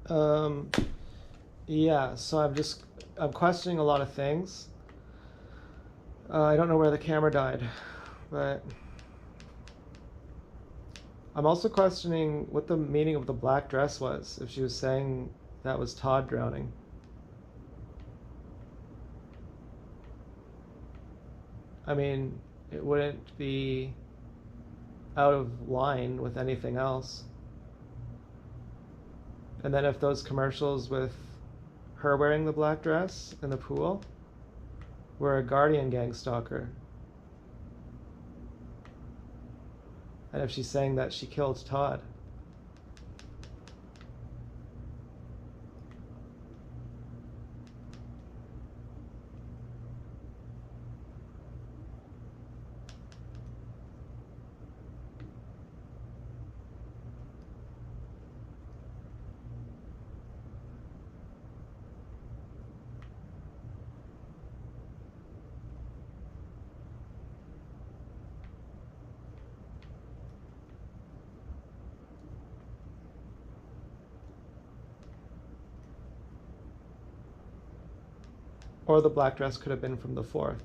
Um, yeah, so I'm questioning a lot of things. I don't know where the camera died, but I'm also questioning what the meaning of the black dress was, if she was saying that was Todd drowning. I mean, it wouldn't be out of line with anything else. And then if those commercials with her wearing the black dress in the pool were a Guardian gang stalker, and if she's saying that she killed Todd. Or the black dress could have been from the 4th.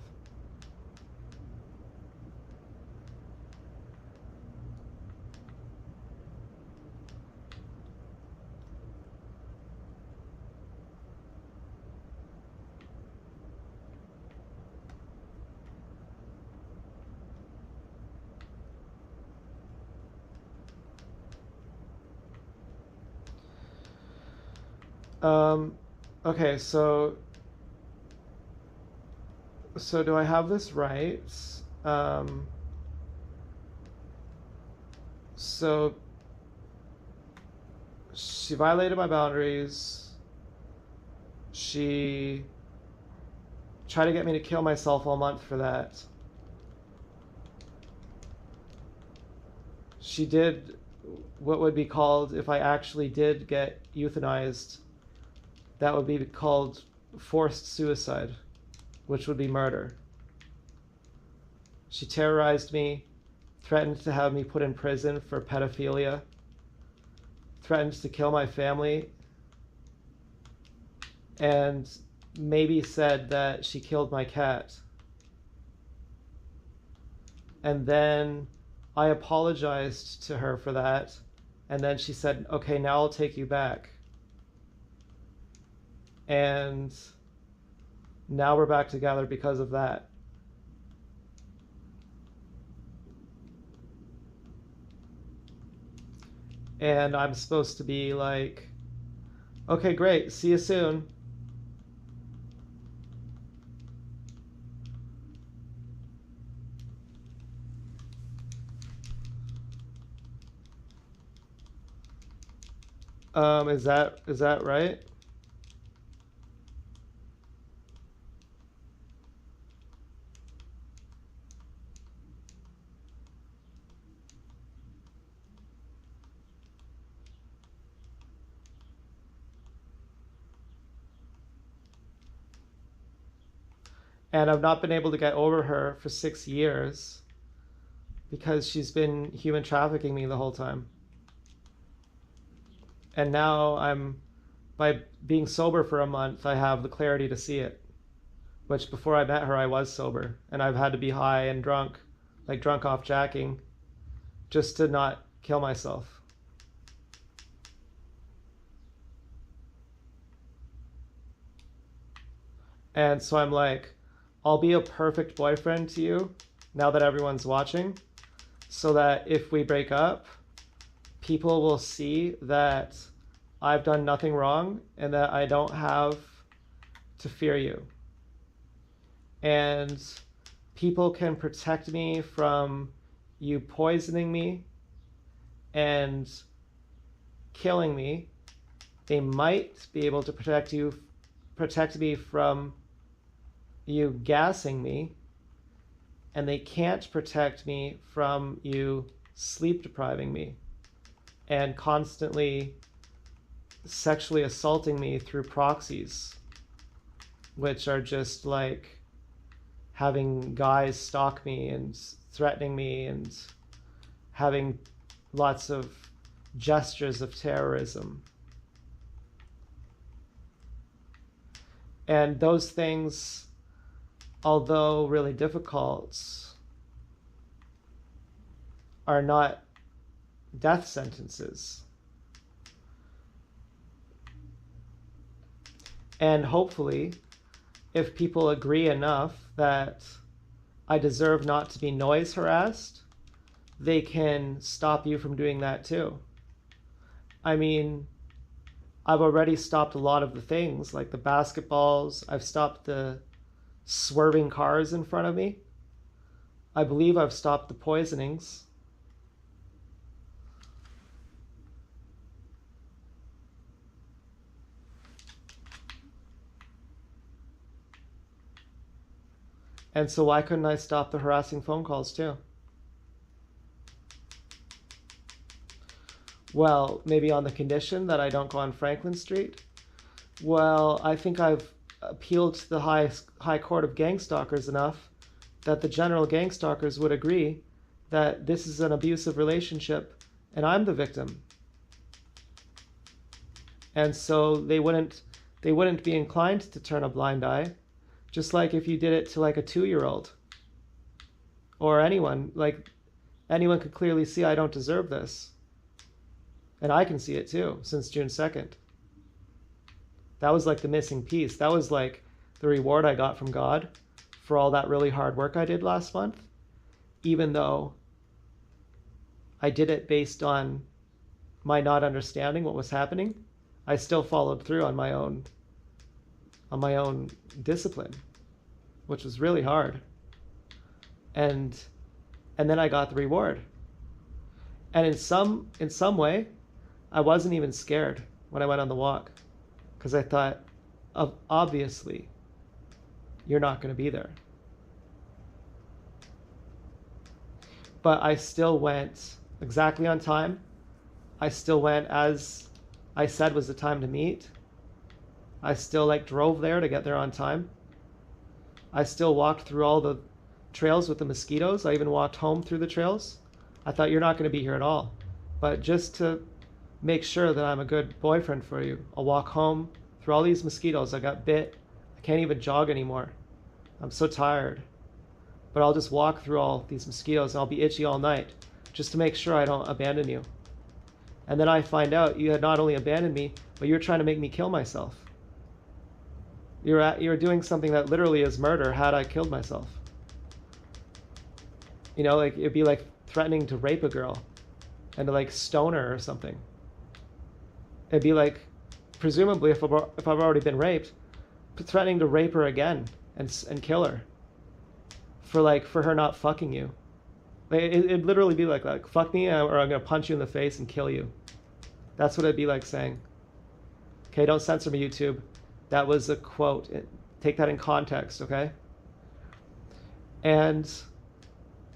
Um, okay, so do I have this right? Um, so she violated my boundaries. She tried to get me to kill myself all month for that. She did what would be called, if I actually did get euthanized, that would be called forced suicide, which would be murder. She terrorized me, threatened to have me put in prison for pedophilia, threatened to kill my family, and maybe said that she killed my cat. And then I apologized to her for that, and then she said, okay, now I'll take you back. And now we're back together because of that. And I'm supposed to be like, okay, great, see you soon. Is that right? And I've not been able to get over her for 6 years because she's been human trafficking me the whole time. And now by being sober for a month, I have the clarity to see it. Which before I met her, I was sober, and I've had to be high and drunk, like drunk off jacking, just to not kill myself. And so I'm like, I'll be a perfect boyfriend to you now that everyone's watching, so that if we break up, people will see that I've done nothing wrong and that I don't have to fear you. And people can protect me from you poisoning me and killing me. They might be able to protect me from you gassing me, and they can't protect me from you sleep depriving me and constantly sexually assaulting me through proxies, which are just like having guys stalk me and threatening me and having lots of gestures of terrorism. And those things, although really difficult, are not death sentences. And hopefully, if people agree enough that I deserve not to be noise harassed, they can stop you from doing that too. I mean, I've already stopped a lot of the things, like the basketballs. I've stopped the swerving cars in front of me. I believe I've stopped the poisonings. And so why couldn't I stop the harassing phone calls too? Well, maybe on the condition that I don't go on Franklin Street. Well, I think I've appealed to the high court of gang stalkers enough that the general gang stalkers would agree that this is an abusive relationship and I'm the victim. And so they wouldn't be inclined to turn a blind eye. Just like if you did it to like a 2-year-old or anyone, like anyone could clearly see I don't deserve this. And I can see it too since June 2nd. That was like the missing piece. That was like the reward I got from God for all that really hard work I did last month. Even though I did it based on my not understanding what was happening, I still followed through on my own discipline, which was really hard. And then I got the reward. And in some way, I wasn't even scared when I went on the walk, because I thought, obviously, you're not going to be there. But I still went exactly on time. I still went as I said was the time to meet. I still drove there to get there on time. I still walked through all the trails with the mosquitoes. I even walked home through the trails. I thought, you're not going to be here at all. But just to make sure that I'm a good boyfriend for you, I'll walk home through all these mosquitoes. I got bit. I can't even jog anymore. I'm so tired. But I'll just walk through all these mosquitoes and I'll be itchy all night just to make sure I don't abandon you. And then I find out you had not only abandoned me, but you're trying to make me kill myself. You're doing something that literally is murder had I killed myself. You know, like it'd be like threatening to rape a girl and to stone her or something. It'd be like, presumably if I've already been raped, threatening to rape her again and kill her for her not fucking you. It'd literally be like fuck me or I'm gonna punch you in the face and kill you. That's what it'd be like saying. Okay, don't censor me, YouTube. That was a quote. Take that in context, okay? And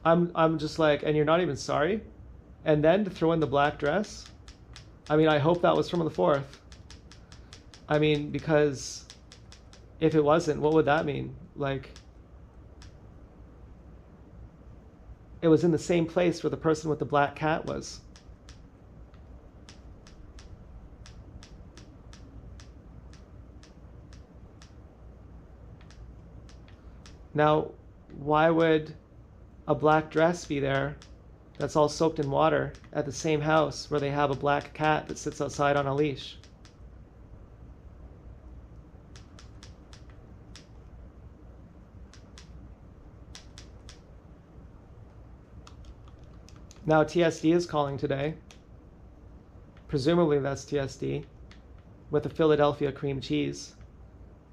I'm just like, and you're not even sorry? And then to throw in the black dress? I mean, I hope that was from the 4th. I mean, because if it wasn't, what would that mean? It was in the same place where the person with the black cat was. Now, why would a black dress be there that's all soaked in water at the same house where they have a black cat that sits outside on a leash? Now TSD is calling today. Presumably that's TSD with a Philadelphia cream cheese.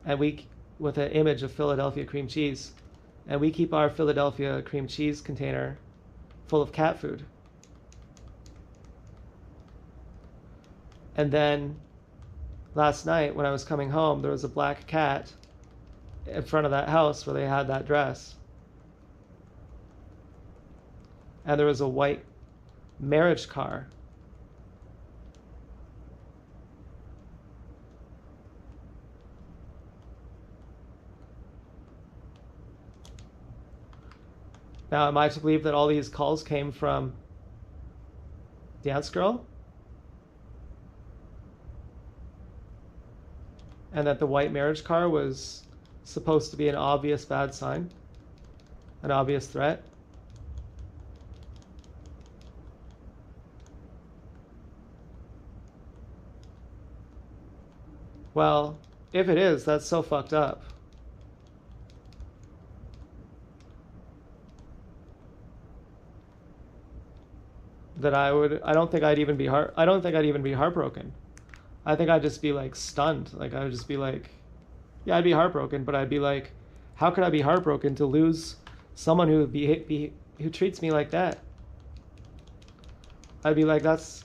And with an image of Philadelphia cream cheese. And we keep our Philadelphia cream cheese container full of cat food. And then last night when I was coming home, there was a black cat in front of that house where they had that dress. And there was a white marriage car. Now, am I to believe that all these calls came from Dance Girl? and that the white marriage car was supposed to be an obvious bad sign, an obvious threat. Well, if it is, that's so fucked up. That I don't think I'd even be heartbroken. I think I'd just be like stunned. Like I would just be like, yeah, I'd be heartbroken, but I'd be like, how could I be heartbroken to lose someone who treats me like that? I'd be like, that's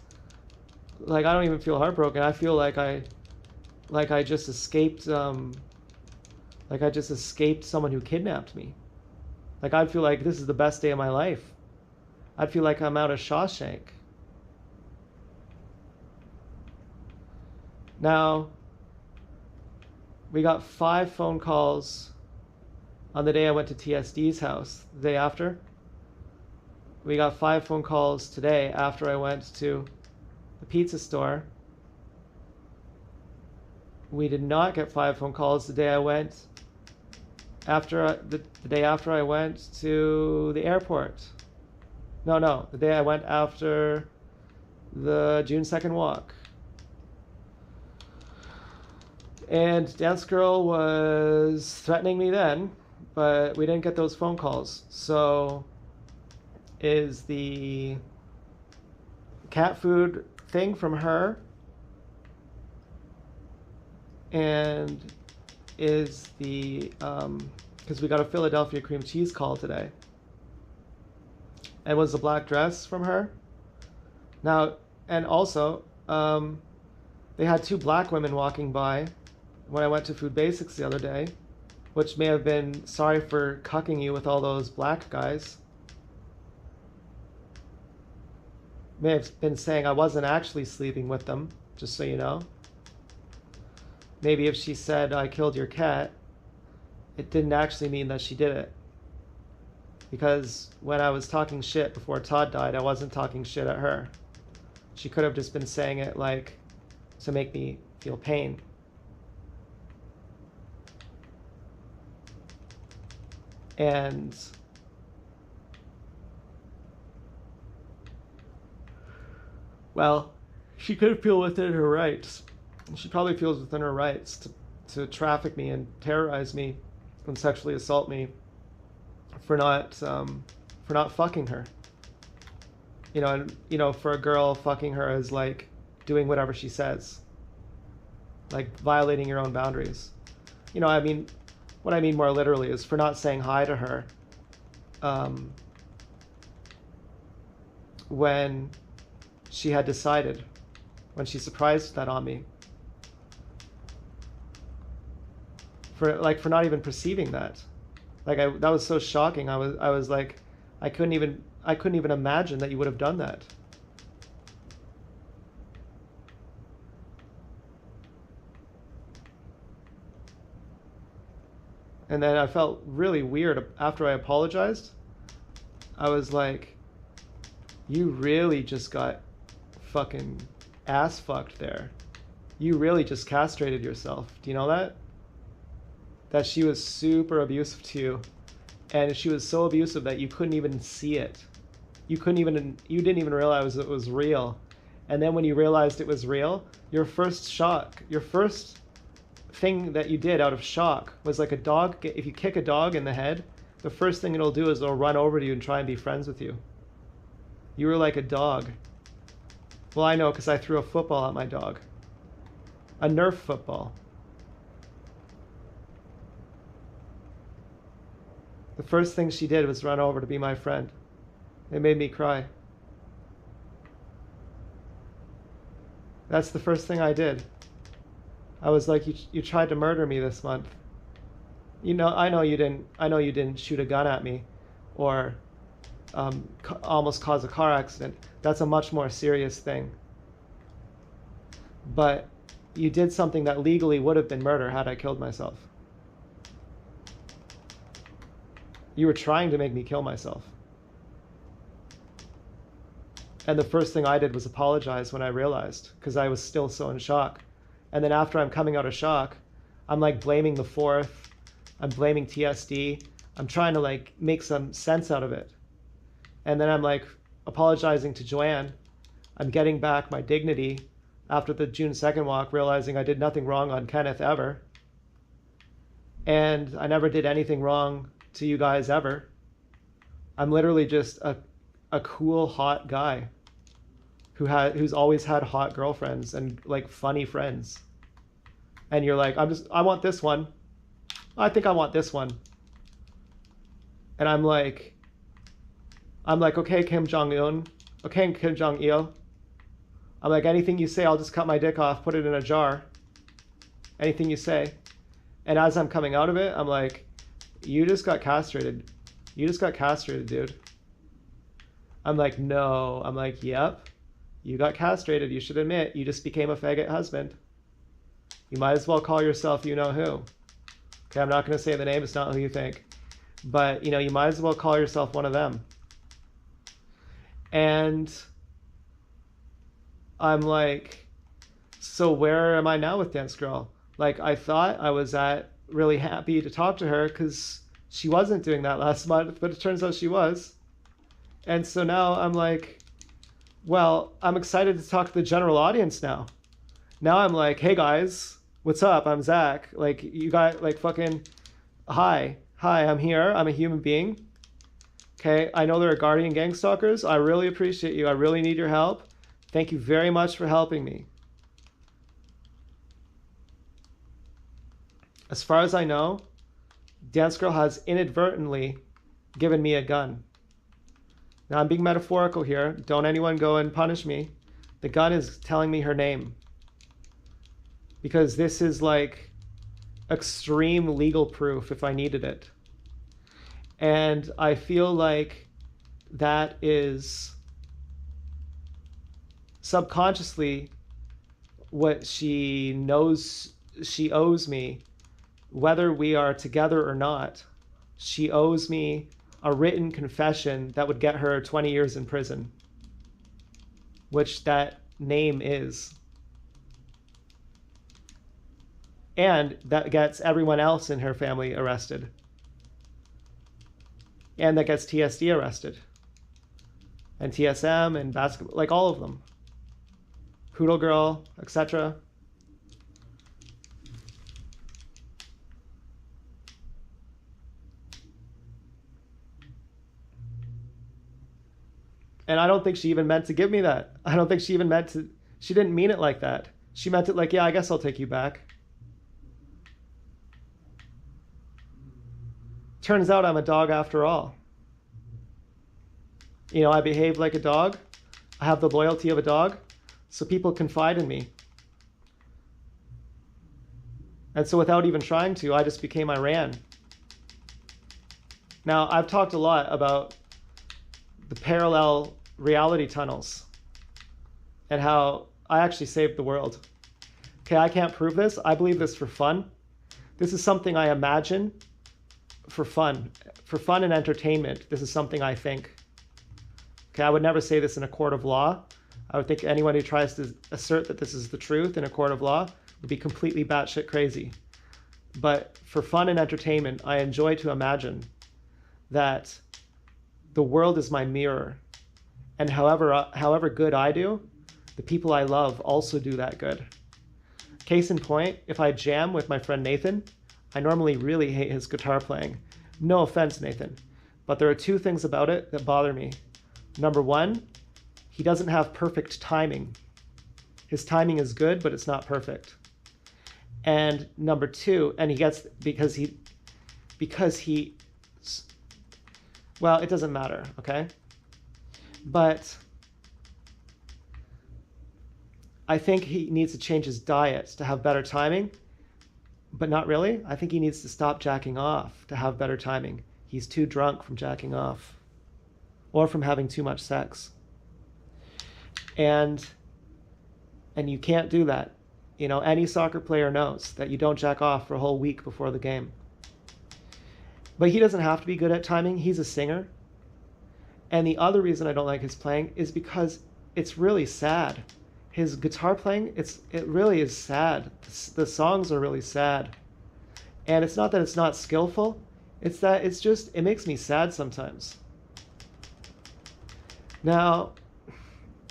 like I don't even feel heartbroken. I feel like I just escaped someone who kidnapped me. Like I'd feel like this is the best day of my life. I'd feel like I'm out of Shawshank. Now, we got 5 phone calls on the day I went to TSD's house. The day after, we got 5 phone calls today after I went to the pizza store. We did not get 5 phone calls the day I went the day after I went to the airport. No, the day I went after the June 2nd walk. And Dance Girl was threatening me then, but we didn't get those phone calls. So is the cat food thing from her, and is the because we got a Philadelphia cream cheese call today, and was the black dress from her. Now, and also they had 2 black women walking by when I went to Food Basics the other day, which may have been sorry for cucking you with all those black guys. May have been saying I wasn't actually sleeping with them, just so you know. Maybe if she said I killed your cat, it didn't actually mean that she did it. Because when I was talking shit before Todd died, I wasn't talking shit at her. She could have just been saying it like to make me feel pain. And well, she could feel within her rights. She probably feels within her rights to traffic me and terrorize me and sexually assault me for not fucking her. And for a girl, fucking her is like doing whatever she says, like violating your own boundaries. I mean, what I mean more literally is for not saying hi to her when she had decided, when she surprised that on me. For not even perceiving that. That was so shocking. I was like, I couldn't even imagine that you would have done that. And then I felt really weird after I apologized. I was like, you really just got fucking ass fucked there. You really just castrated yourself. Do you know that? That she was super abusive to you. And she was so abusive that you couldn't even see it. You didn't even realize it was real. And then when you realized it was real, your first thing that you did out of shock was like a dog. If you kick a dog in the head, the first thing it'll do is it'll run over to you and try and be friends with you. You were like a dog. Well, I know because I threw a football at my dog. A Nerf football. The first thing she did was run over to be my friend. It made me cry. That's the first thing I did. I was like, you tried to murder me this month. I know you didn't shoot a gun at me or almost cause a car accident. That's a much more serious thing. But you did something that legally would have been murder had I killed myself. You were trying to make me kill myself. And the first thing I did was apologize when I realized, because I was still so in shock. And then after I'm coming out of shock, I'm like blaming the fourth. I'm blaming TSD. I'm trying to like make some sense out of it. And then I'm like apologizing to Joanne. I'm getting back my dignity after the June 2nd walk, realizing I did nothing wrong on Kenneth ever. And I never did anything wrong to you guys ever. I'm literally just a cool, hot guy who's always had hot girlfriends and like funny friends. And you're like, I want this one. I think I want this one. And I'm like, okay, Kim Jong-un. Okay, Kim Jong-il. I'm like, anything you say, I'll just cut my dick off, put it in a jar. Anything you say. And as I'm coming out of it, I'm like, you just got castrated. You just got castrated, dude. I'm like, no. I'm like, yep. You got castrated. You should admit, you just became a faggot husband. You might as well call yourself you know who. Okay, I'm not going to say the name. It's not who you think. But, you know, you might as well call yourself one of them. And I'm like, so where am I now with Dance Girl? Like, I thought I was really happy to talk to her because she wasn't doing that last month, but it turns out she was. And so now I'm like, well, I'm excited to talk to the general audience now. Now I'm like, hey guys, what's up? I'm Zach. Like, you got like fucking, hi, I'm here. I'm a human being. Okay, I know there are Guardian gang stalkers. I really appreciate you. I really need your help. Thank you very much for helping me. As far as I know, Dance Girl has inadvertently given me a gun. Now I'm being metaphorical here. Don't anyone go and punish me. The gun is telling me her name. Because this is like extreme legal proof if I needed it. And I feel like that is subconsciously what she knows she owes me, whether we are together or not. She owes me a written confession that would get her 20 years in prison, which that name is. And that gets everyone else in her family arrested. And that gets TSD arrested. And TSM and basketball, like all of them. Poodle Girl, etc. And I don't think she even meant to give me that. I don't think she even meant to, she didn't mean it like that. She meant it like, yeah, I guess I'll take you back. Turns out I'm a dog after all. You know, I behave like a dog. I have the loyalty of a dog, so people confide in me. And so without even trying to, I just became Iran. Now, I've talked a lot about the parallel reality tunnels and how I actually saved the world. Okay, I can't prove this. I believe this for fun. This is something I imagine for fun and entertainment. This is something I think. Okay, I would never say this in a court of law. I would think anyone who tries to assert that this is the truth in a court of law would be completely batshit crazy. But for fun and entertainment, I enjoy to imagine that the world is my mirror. And however good I do, the people I love also do that good. Case in point, if I jam with my friend Nathan, I normally really hate his guitar playing. No offense, Nathan. But there are two things about it that bother me. Number one, he doesn't have perfect timing. His timing is good, but it's not perfect. And number two, and he gets, because he, well, it doesn't matter, okay? But I think he needs to change his diet to have better timing, but not really. I think he needs to stop jacking off to have better timing. He's too drunk from jacking off or from having too much sex. And you can't do that. You know, any soccer player knows that you don't jack off for a whole week before the game. But he doesn't have to be good at timing. He's a singer. And the other reason I don't like his playing is because it's really sad. His guitar playing, it really is sad. The songs are really sad. And it's not that it's not skillful, it's that it makes me sad sometimes. Now,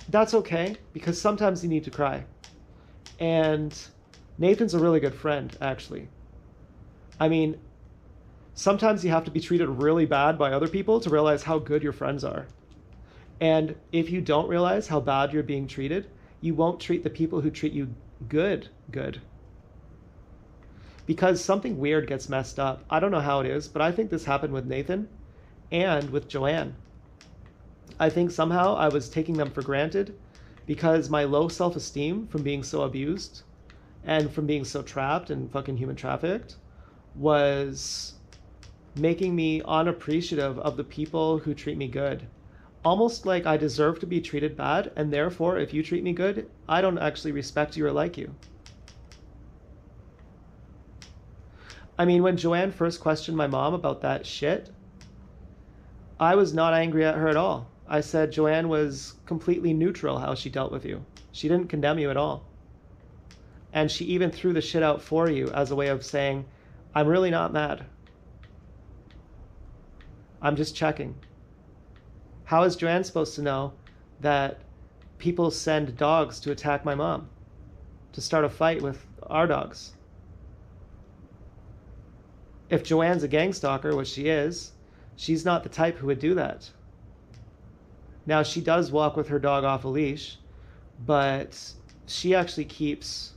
that's okay, because sometimes you need to cry. And Nathan's a really good friend, actually. I mean, sometimes you have to be treated really bad by other people to realize how good your friends are. And if you don't realize how bad you're being treated, you won't treat the people who treat you good. Because something weird gets messed up. I don't know how it is, but I think this happened with Nathan and with Joanne. I think somehow I was taking them for granted because my low self-esteem from being so abused and from being so trapped and fucking human trafficked was making me unappreciative of the people who treat me good. Almost like I deserve to be treated bad, and therefore, if you treat me good, I don't actually respect you or like you. I mean, when Joanne first questioned my mom about that shit, I was not angry at her at all. I said Joanne was completely neutral how she dealt with you. She didn't condemn you at all. And she even threw the shit out for you as a way of saying, I'm really not mad. I'm just checking. How is Joanne supposed to know that people send dogs to attack my mom, to start a fight with our dogs? If Joanne's a gang stalker, which she is, she's not the type who would do that. Now, she does walk with her dog off a leash, but she actually keeps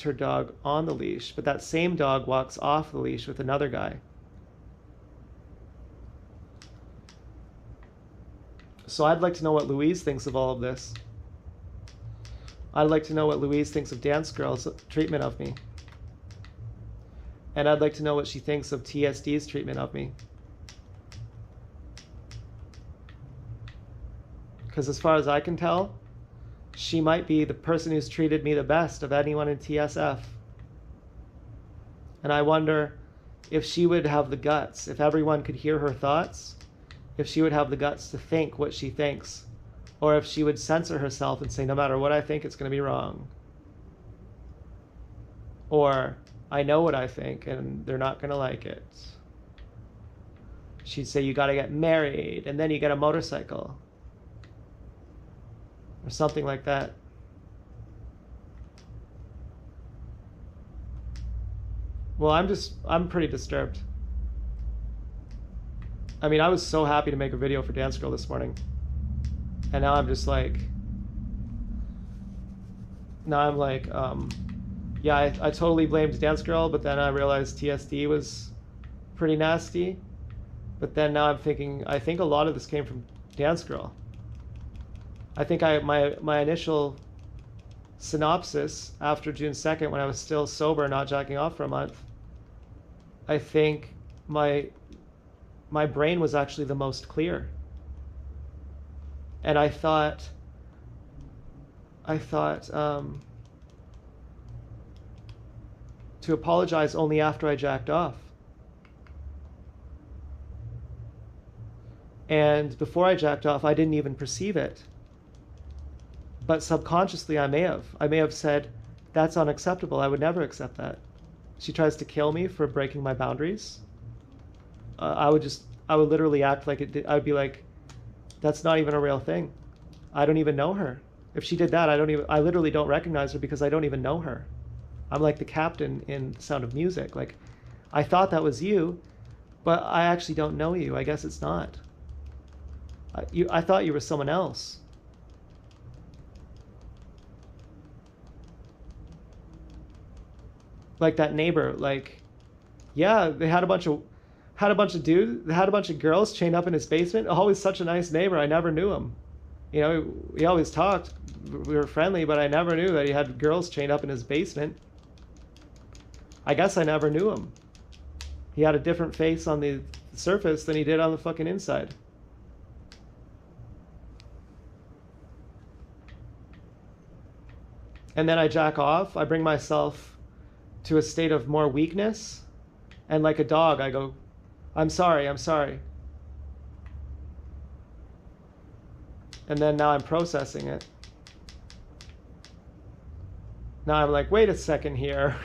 her dog on the leash, but that same dog walks off the leash with another guy. So I'd like to know what Louise thinks of all of this. I'd like to know what Louise thinks of Dance Girl's treatment of me. And I'd like to know what she thinks of TSD's treatment of me. Because as far as I can tell, she might be the person who's treated me the best of anyone in TSF. And I wonder if she would have the guts, if everyone could hear her thoughts, if she would have the guts to think what she thinks, or if she would censor herself and say, no matter what I think, it's going to be wrong. Or, I know what I think, and they're not going to like it. She'd say, you got to get married, and then you get a motorcycle. Or something like that. Well, I'm pretty disturbed. I mean, I was so happy to make a video for Dance Girl this morning. And now I'm just like, yeah, I totally blamed Dance Girl, but then I realized TSD was pretty nasty. But then now I'm thinking, I think a lot of this came from Dance Girl. I think my initial synopsis after June 2nd, when I was still sober, not jacking off for a month, I think my brain was actually the most clear. And I thought to apologize only after I jacked off. And before I jacked off, I didn't even perceive it. But subconsciously, I may have said, that's unacceptable. I would never accept that. She tries to kill me for breaking my boundaries. I would literally act like it did. I would be like, that's not even a real thing. I don't even know her. If she did that, I literally don't recognize her because I don't even know her. I'm like the captain in Sound of Music. Like, I thought that was you, but I actually don't know you. I guess it's not. I thought you were someone else. Like that neighbor, like, yeah, they had a bunch of girls chained up in his basement. Always such a nice neighbor. I never knew him. You know, he always talked. We were friendly, but I never knew that he had girls chained up in his basement. I guess I never knew him. He had a different face on the surface than he did on the fucking inside. And then I jack off. I bring myself to a state of more weakness. And like a dog, I go, I'm sorry. And then now I'm processing it. Now I'm like, wait a second here.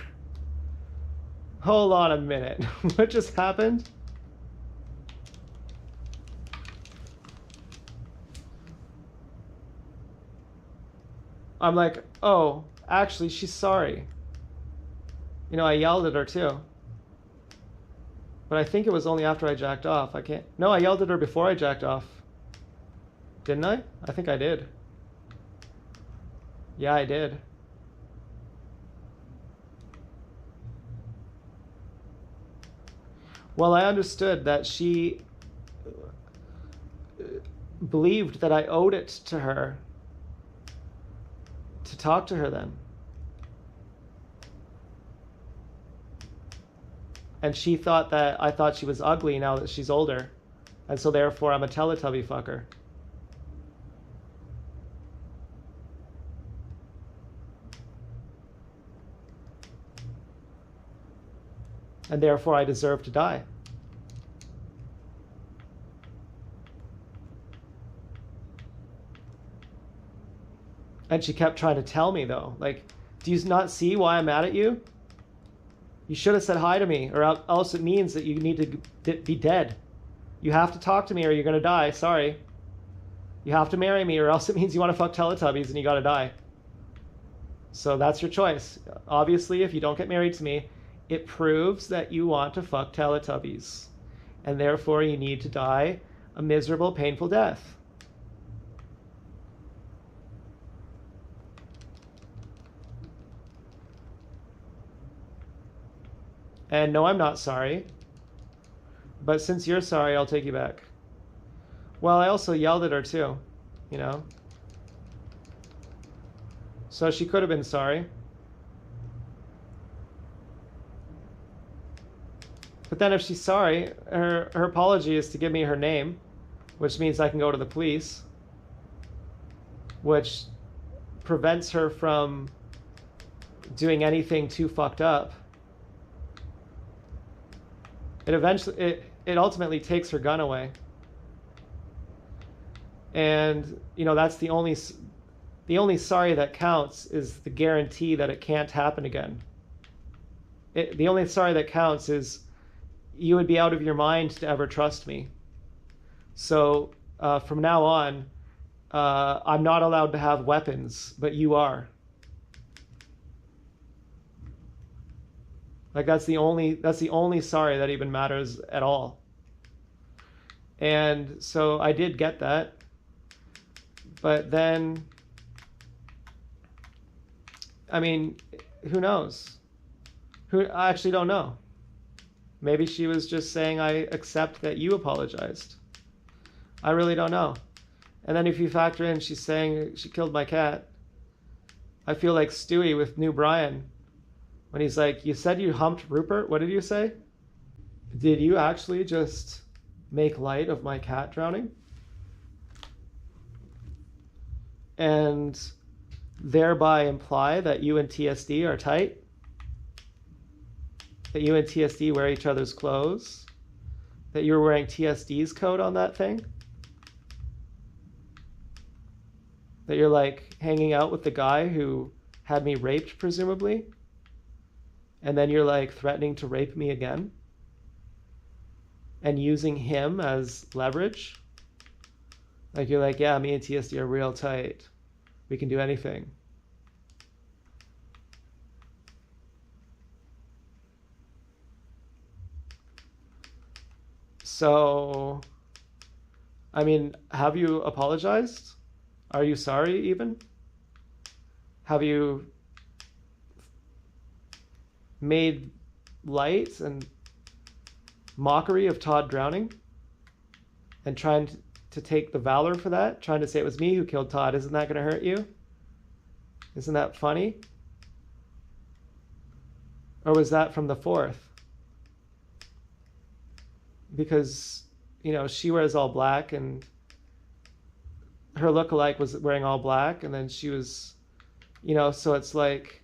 Hold on a minute. What just happened? I'm like, oh, actually, she's sorry. You know, I yelled at her too. But I think it was only after I jacked off. I can't. No, I yelled at her before I jacked off. Didn't I? I think I did. Yeah, I did. Well, I understood that she believed that I owed it to her to talk to her then. And she thought that I thought she was ugly now that she's older. And so therefore I'm a Teletubby fucker. And therefore I deserve to die. And she kept trying to tell me though, like, do you not see why I'm mad at you? You should have said hi to me, or else it means that you need to be dead. You have to talk to me or you're going to die. Sorry. You have to marry me or else it means you want to fuck Teletubbies and you got to die. So that's your choice. Obviously, if you don't get married to me, it proves that you want to fuck Teletubbies. And therefore you need to die a miserable, painful death. And no, I'm not sorry. But since you're sorry, I'll take you back. Well, I also yelled at her too, you know. So she could have been sorry. But then if she's sorry, her apology is to give me her name, which means I can go to the police, which prevents her from doing anything too fucked up. It ultimately takes her gun away. And, you know, that's the only sorry that counts is the guarantee that it can't happen again. The only sorry that counts is you would be out of your mind to ever trust me. So from now on, I'm not allowed to have weapons, but you are. Like that's the only sorry that even matters at all. And so I did get that. But then, I mean, who knows? I actually don't know. Maybe she was just saying, I accept that you apologized. I really don't know. And then if you factor in, she's saying she killed my cat. I feel like Stewie with New Brian. When he's like, you said you humped Rupert? What did you say? Did you actually just make light of my cat drowning? And thereby imply that you and TSD are tight? That you and TSD wear each other's clothes? That you were wearing TSD's coat on that thing? That you're like hanging out with the guy who had me raped, presumably? And then you're like threatening to rape me again? And using him as leverage? Like you're like, yeah, me and TSD are real tight. We can do anything. So, I mean, have you apologized? Are you sorry even? Have you made light and mockery of Todd drowning and trying to take the valor for that, trying to say it was me who killed Todd? Isn't that going to hurt you? Isn't that funny? Or was that from the 4th? Because, you know, she wears all black and her lookalike was wearing all black, and then she was, you know, so it's like,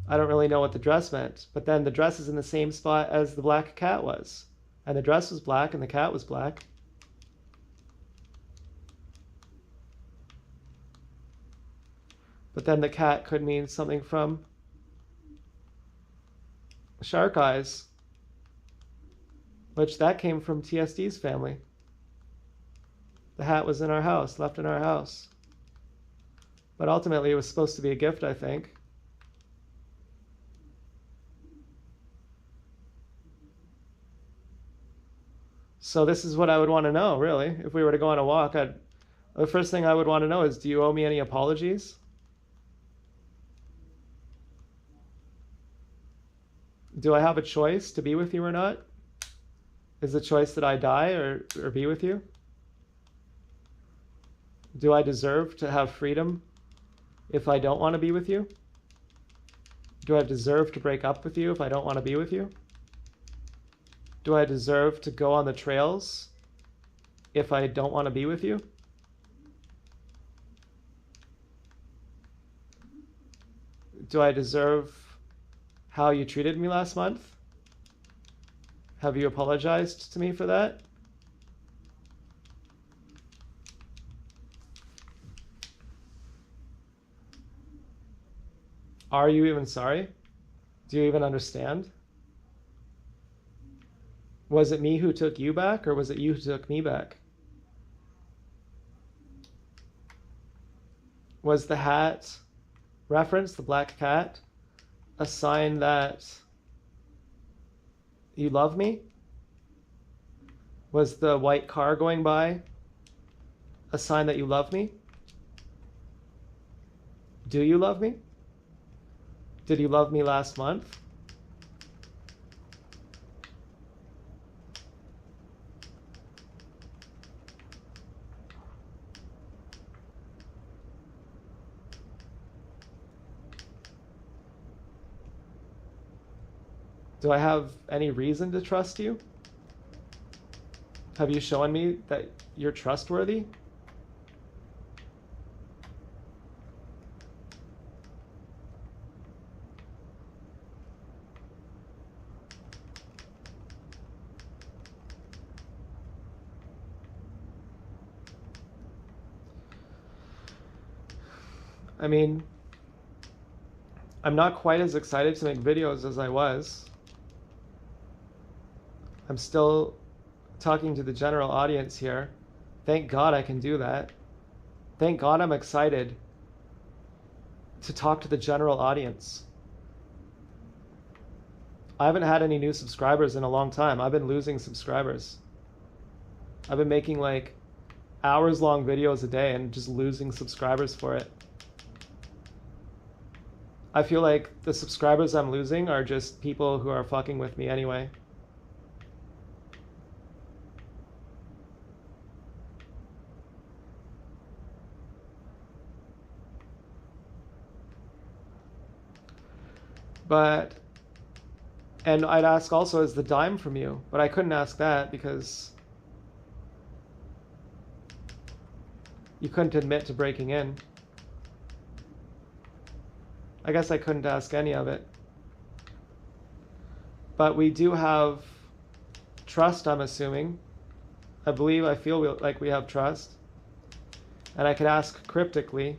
I don't really know what the dress meant, but then the dress is in the same spot as the black cat was. And the dress was black and the cat was black. But then the cat could mean something from Shark Eyes, which that came from TSD's family. The hat was in our house, left in our house. But ultimately, it was supposed to be a gift, I think. So this is what I would want to know, really. If we were to go on a walk, the first thing I would want to know is, do you owe me any apologies? Do I have a choice to be with you or not? Is the choice that I die or be with you? Do I deserve to have freedom if I don't want to be with you? Do I deserve to break up with you if I don't want to be with you? Do I deserve to go on the trails if I don't want to be with you? Do I deserve how you treated me last month? Have you apologized to me for that? Are you even sorry? Do you even understand? Was it me who took you back, or was it you who took me back? Was the hat reference, the black cat, a sign that you love me? Was the white car going by a sign that you love me? Do you love me? Did you love me last month? Do I have any reason to trust you? Have you shown me that you're trustworthy? I mean, I'm not quite as excited to make videos as I was. I'm still talking to the general audience here. Thank God I can do that. Thank God I'm excited to talk to the general audience. I haven't had any new subscribers in a long time. I've been losing subscribers. I've been making like hours-long videos a day and just losing subscribers for it. I feel like the subscribers I'm losing are just people who are fucking with me anyway. And I'd ask also, is the dime from you? But I couldn't ask that because you couldn't admit to breaking in. I guess I couldn't ask any of it. But we do have trust, I'm assuming. I feel like we have trust. And I could ask cryptically.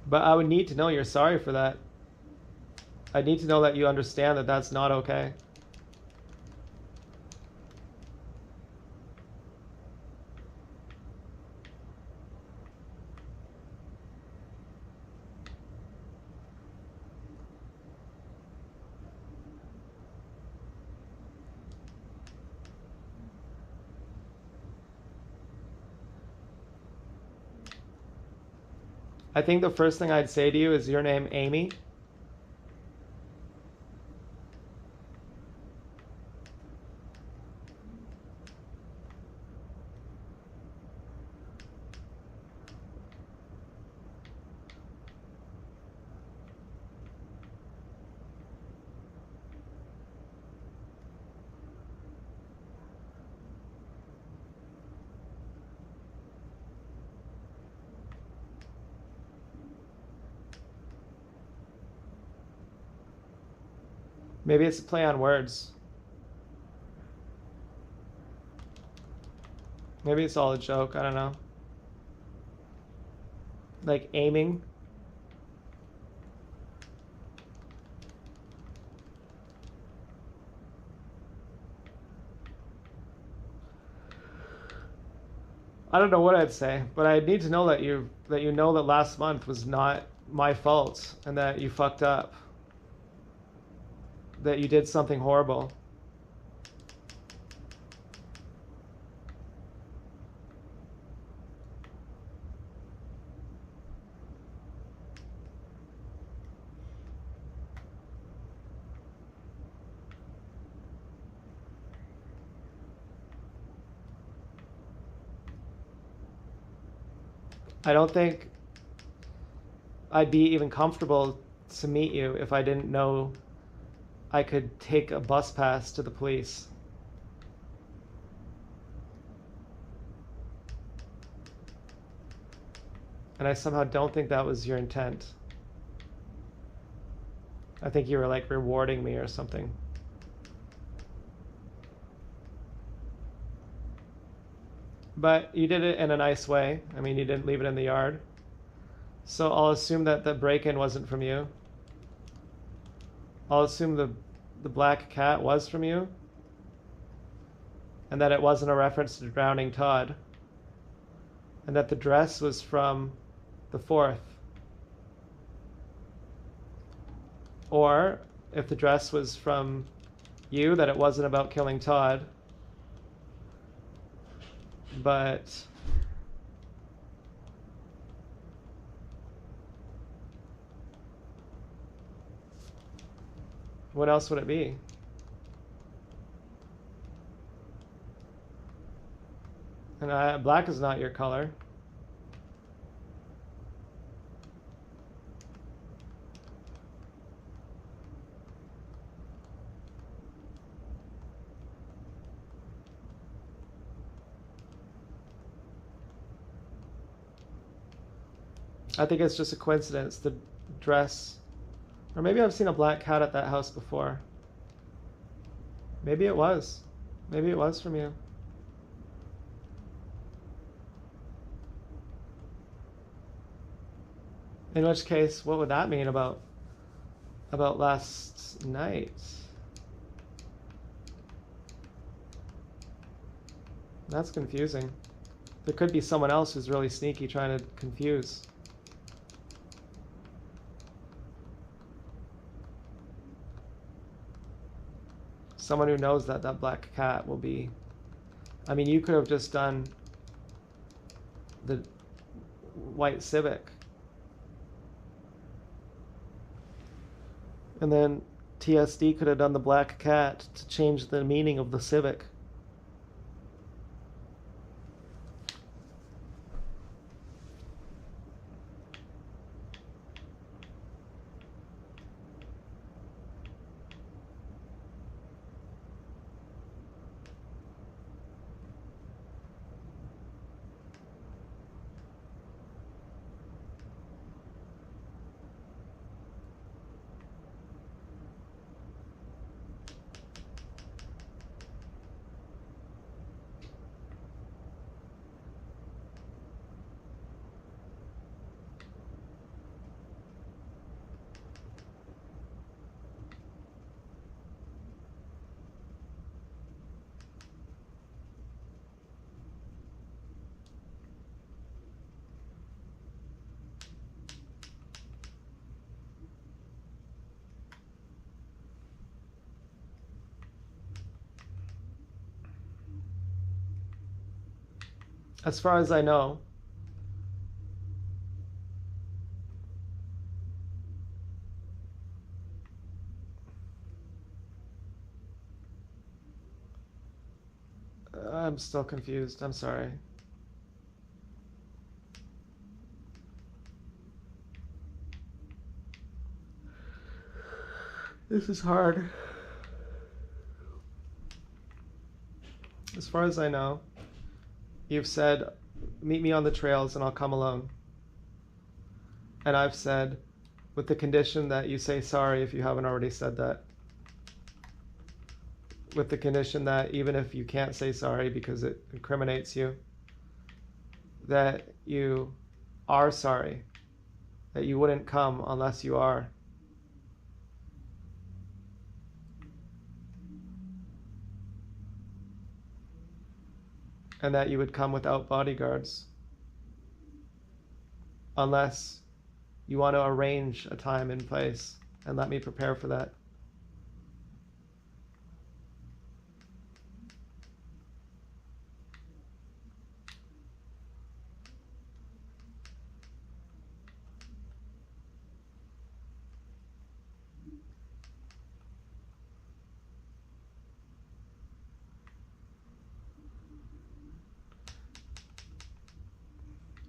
But I would need to know you're sorry for that. I need to know that you understand that that's not okay. I think the first thing I'd say to you is your name Amy. Maybe it's a play on words. Maybe it's all a joke. I don't know. Like aiming. I don't know what I'd say, but I need to know that you know that last month was not my fault and that you fucked up. That you did something horrible. I don't think I'd be even comfortable to meet you if I didn't know I could take a bus pass to the police. And I somehow don't think that was your intent. I think you were like rewarding me or something. But you did it in a nice way. I mean, you didn't leave it in the yard. So I'll assume that the break-in wasn't from you. I'll assume the black cat was from you. And that it wasn't a reference to drowning Todd. And that the dress was from the 4th. Or if the dress was from you, that it wasn't about killing Todd. But what else would it be? And black is not your color. I think it's just a coincidence, the dress. Or maybe I've seen a black cat at that house before. Maybe it was. Maybe it was from you. In which case, what would that mean about last night? That's confusing. There could be someone else who's really sneaky trying to confuse. Someone who knows that that black cat will be... I mean, you could have just done the white Civic. And then TSD could have done the black cat to change the meaning of the Civic. As far as I know, I'm still confused. I'm sorry. This is hard. As far as I know, you've said, meet me on the trails and I'll come alone. And I've said, with the condition that you say sorry if you haven't already said that. with the condition that even if you can't say sorry because it incriminates you, that you are sorry, that you wouldn't come unless you are. And that you would come without bodyguards unless you want to arrange a time and place and let me prepare for that.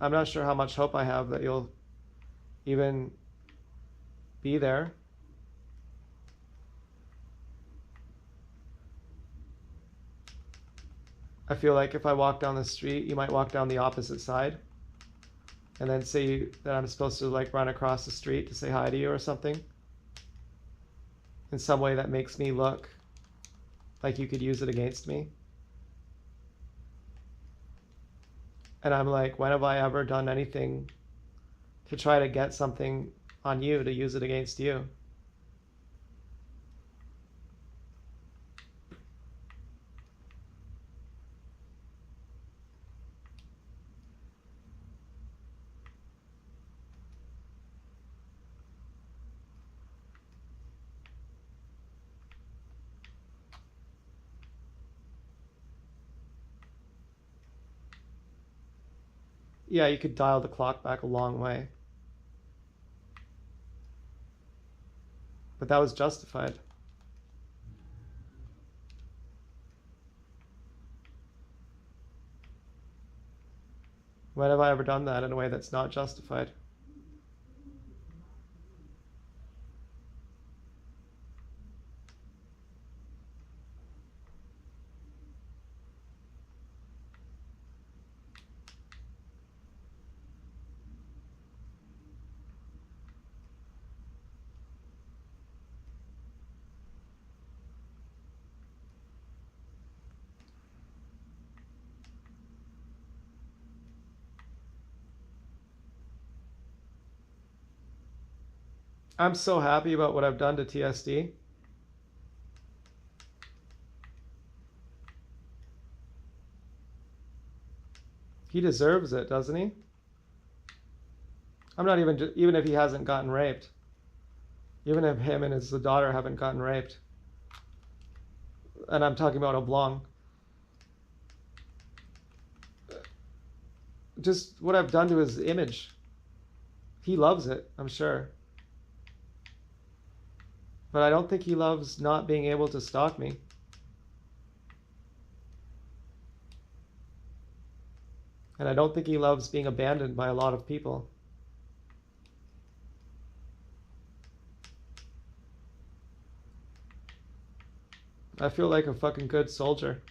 I'm not sure how much hope I have that you'll even be there. I feel like if I walk down the street, you might walk down the opposite side and then say that I'm supposed to like run across the street to say hi to you or something in some way that makes me look like you could use it against me. And I'm like, when have I ever done anything to try to get something on you to use it against you? Yeah, you could dial the clock back a long way. But that was justified. When have I ever done that in a way that's not justified? I'm so happy about what I've done to TSD. He deserves it, doesn't he? I'm not even if he hasn't gotten raped. Even if him and his daughter haven't gotten raped. And I'm talking about Oblong. Just what I've done to his image. He loves it, I'm sure. But I don't think he loves not being able to stalk me. And I don't think he loves being abandoned by a lot of people. I feel like a fucking good soldier.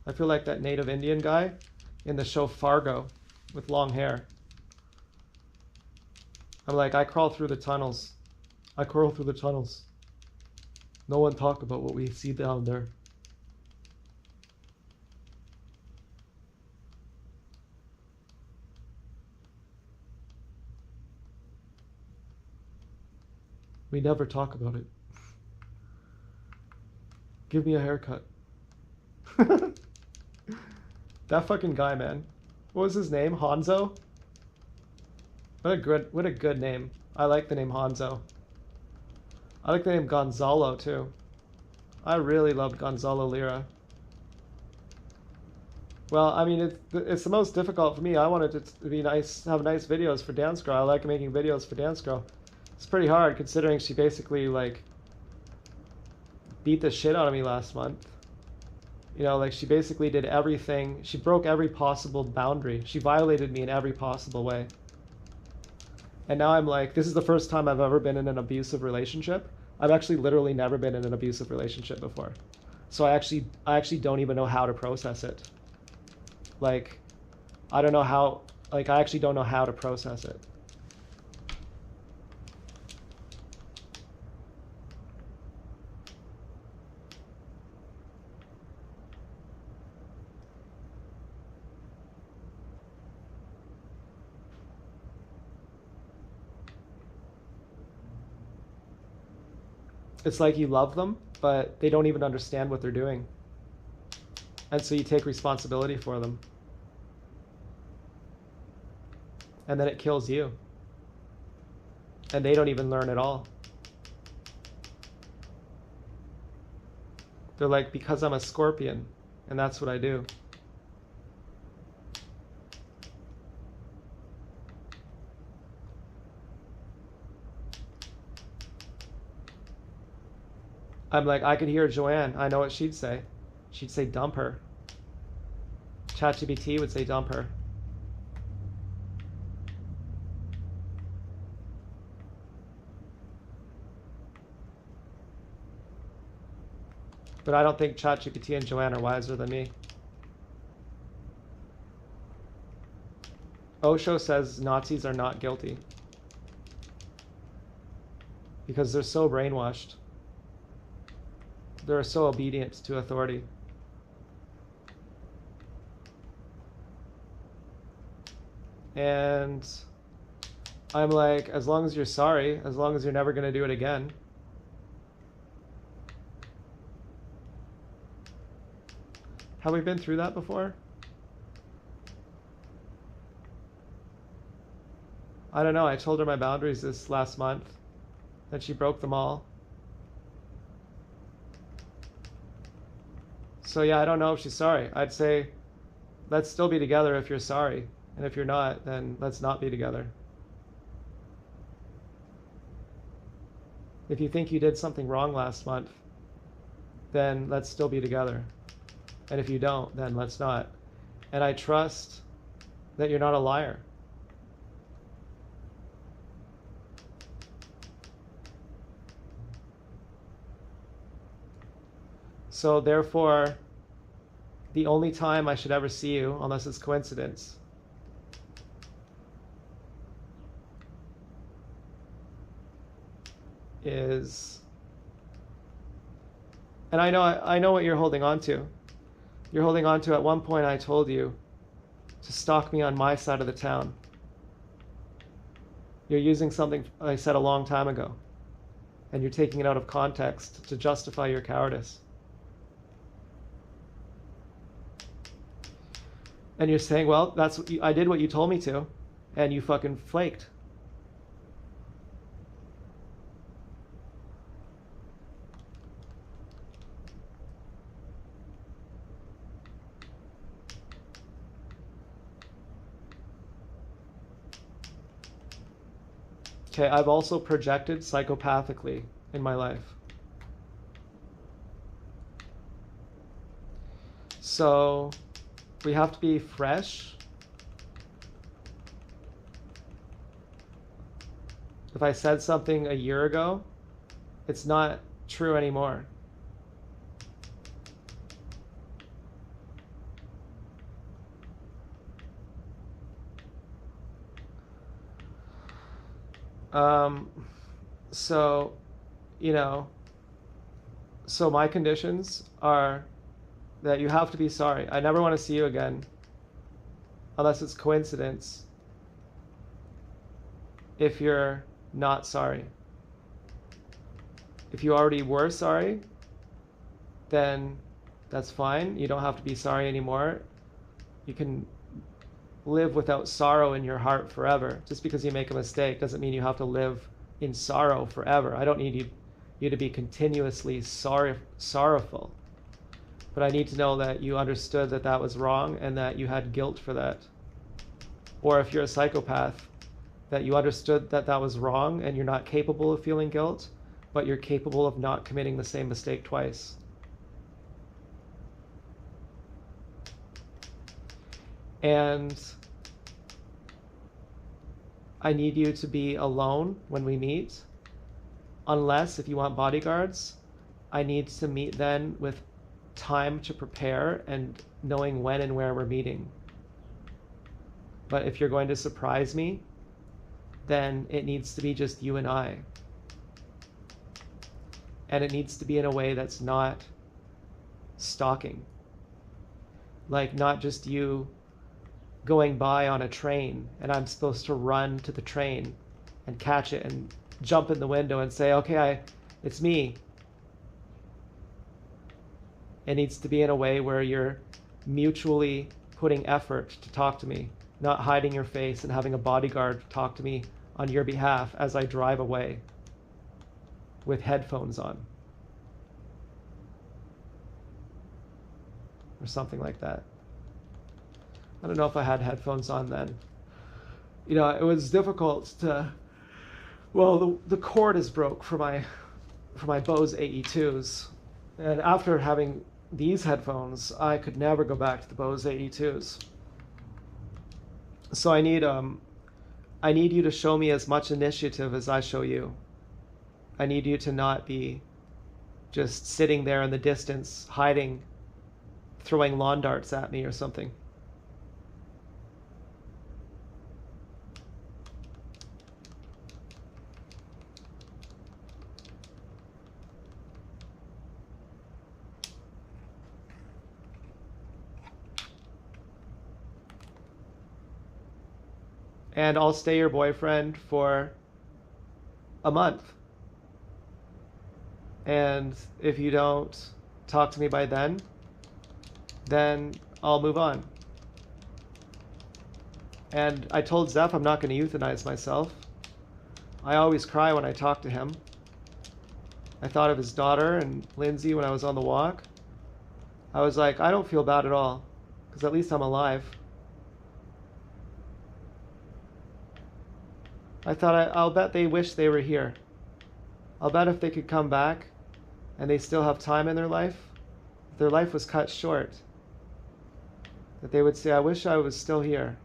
I feel like that native Indian guy in the show Fargo with long hair. I'm like, I crawl through the tunnels. I crawl through the tunnels. No one talk about what we see down there. We never talk about it. Give me a haircut. That fucking guy, man. What was his name? Hanzo? What a good name. I like the name Hanzo. I like the name Gonzalo too. I really loved Gonzalo Lira. Well, I mean, it's the most difficult for me. I wanted it to be nice, have nice videos for Dance Girl. I like making videos for Dance Girl. It's pretty hard considering she basically like beat the shit out of me last month. You know, like she basically did everything. She broke every possible boundary. She violated me in every possible way. And now I'm like, this is the first time I've ever been in an abusive relationship. I've actually literally never been in an abusive relationship before. So I actually don't even know how to process it. Like, I don't know how, like, I actually don't know how to process it. It's like you love them, but they don't even understand what they're doing. And so you take responsibility for them. And then it kills you. And they don't even learn at all. They're like, because I'm a Scorpion, and that's what I do. I'm like, I could hear Joanne. I know what she'd say. She'd say, dump her. ChatGPT would say, dump her. But I don't think ChatGPT and Joanne are wiser than me. Osho says Nazis are not guilty because they're so brainwashed. They're so obedient to authority. And I'm like, as long as you're sorry, as long as you're never going to do it again. Have we been through that before? I don't know. I told her my boundaries this last month, and she broke them all. So yeah, I don't know if she's sorry. I'd say, let's still be together if you're sorry. And if you're not, then let's not be together. If you think you did something wrong last month, then let's still be together. And if you don't, then let's not. And I trust that you're not a liar. So therefore, the only time I should ever see you, unless it's coincidence, is, and I know what you're holding on to. You're holding on to, at one point I told you to stalk me on my side of the town. You're using something I said a long time ago, and you're taking it out of context to justify your cowardice. And you're saying, well, that's what I did what you told me to, and you fucking flaked. Okay, I've also projected psychopathically in my life. So we have to be fresh. If I said something a year ago, it's not true anymore. So, you know, so my conditions are that you have to be sorry. I never want to see you again unless it's coincidence if you're not sorry. If you already were sorry, then that's fine. You don't have to be sorry anymore. You can live without sorrow in your heart forever. Just because you make a mistake doesn't mean you have to live in sorrow forever. I don't need you to be continuously sorrowful. But I need to know that you understood that that was wrong and that you had guilt for that. Or if you're a psychopath, that you understood that that was wrong and you're not capable of feeling guilt, but you're capable of not committing the same mistake twice. And I need you to be alone when we meet, unless if you want bodyguards, I need to meet then with time to prepare and knowing when and where we're meeting. But if you're going to surprise me, then it needs to be just you and I. And it needs to be in a way that's not stalking. Like not just you going by on a train and I'm supposed to run to the train and catch it and jump in the window and say, okay, it's me. It needs to be in a way where you're mutually putting effort to talk to me, not hiding your face and having a bodyguard talk to me on your behalf as I drive away with headphones on. Or something like that. I don't know if I had headphones on then. You know, it was difficult to, well, the cord is broke for my Bose AE2s. And after having these headphones, I could never go back to the Bose AE2s. So I need you to show me as much initiative as I show you. I need you to not be just sitting there in the distance, hiding, throwing lawn darts at me or something. And I'll stay your boyfriend for a month. And if you don't talk to me by then I'll move on. And I told Zeph I'm not going to euthanize myself. I always cry when I talk to him. I thought of his daughter and Lindsay when I was on the walk. I was like, I don't feel bad at all, because at least I'm alive. I thought, I'll bet they wish they were here. I'll bet if they could come back and they still have time in their life, if their life was cut short, that they would say, I wish I was still here.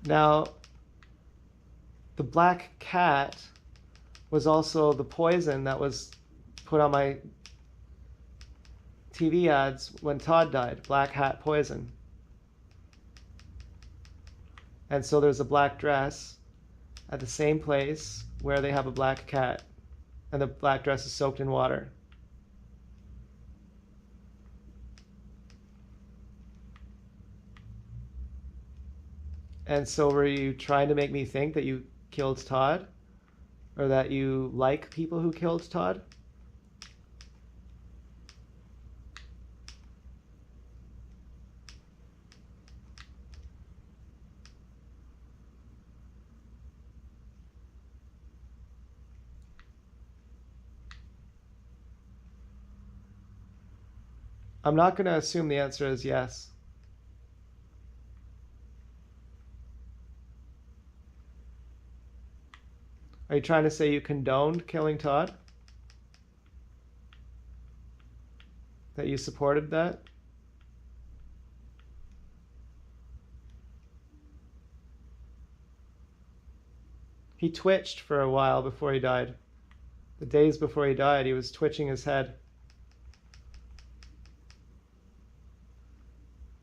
Now, the black cat was also the poison that was put on my TV ads when Todd died, black hat poison. And so there's a black dress at the same place where they have a black cat, and the black dress is soaked in water. And so were you trying to make me think that you killed Todd? Or that you like people who killed Todd? I'm not going to assume the answer is yes. Are you trying to say you condoned killing Todd? That you supported that? He twitched for a while before he died. The days before he died, he was twitching his head.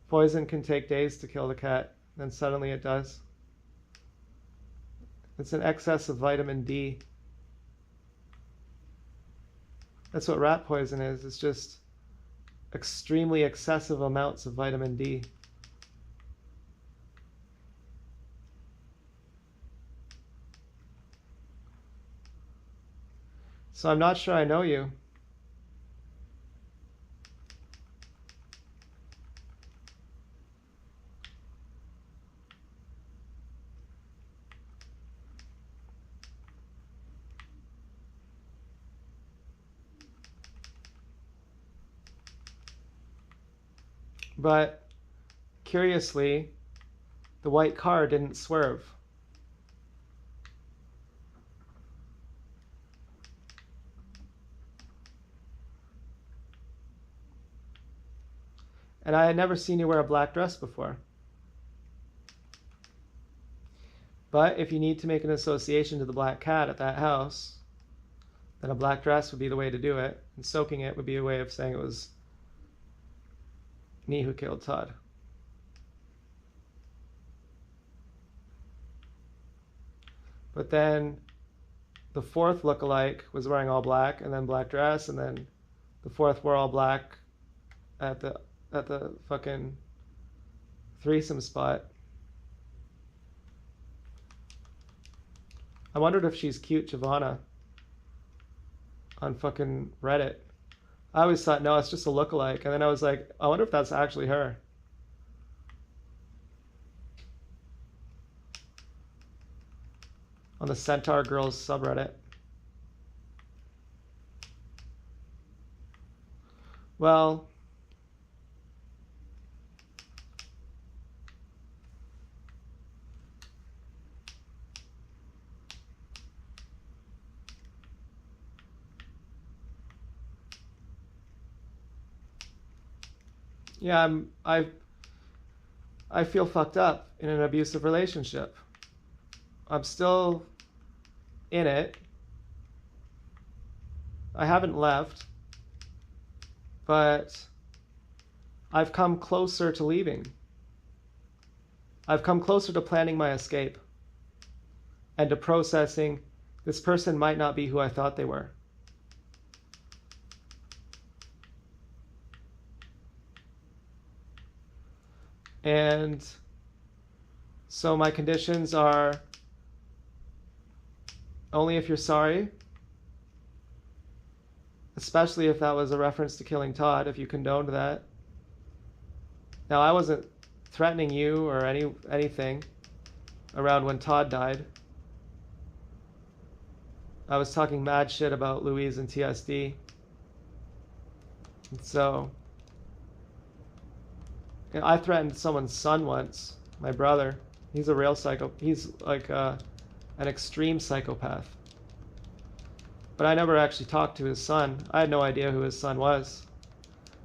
Poison can take days to kill the cat, then suddenly it does. It's an excess of vitamin D. That's what rat poison is. It's just extremely excessive amounts of vitamin D. So I'm not sure I know you. But curiously, the white car didn't swerve. And I had never seen you wear a black dress before. But if you need to make an association to the black cat at that house, then a black dress would be the way to do it. And soaking it would be a way of saying it was me who killed Todd. But then the fourth lookalike was wearing all black and then black dress, and then the fourth wore all black at the fucking threesome spot. I wondered if she's cute Giovanna on fucking Reddit. I always thought, no, it's just a lookalike. And then I was like, I wonder if that's actually her. On the Centaur Girls subreddit. Well, yeah, I feel fucked up in an abusive relationship. I'm still in it. I haven't left, but I've come closer to leaving. I've come closer to planning my escape and to processing this person might not be who I thought they were. And so my conditions are only if you're sorry, especially if that was a reference to killing Todd, if you condoned that. Now, I wasn't threatening you or anything around when Todd died. I was talking mad shit about Louise and TSD. And so, I threatened someone's son once, my brother. He's a real psycho. He's like an extreme psychopath. But I never actually talked to his son. I had no idea who his son was.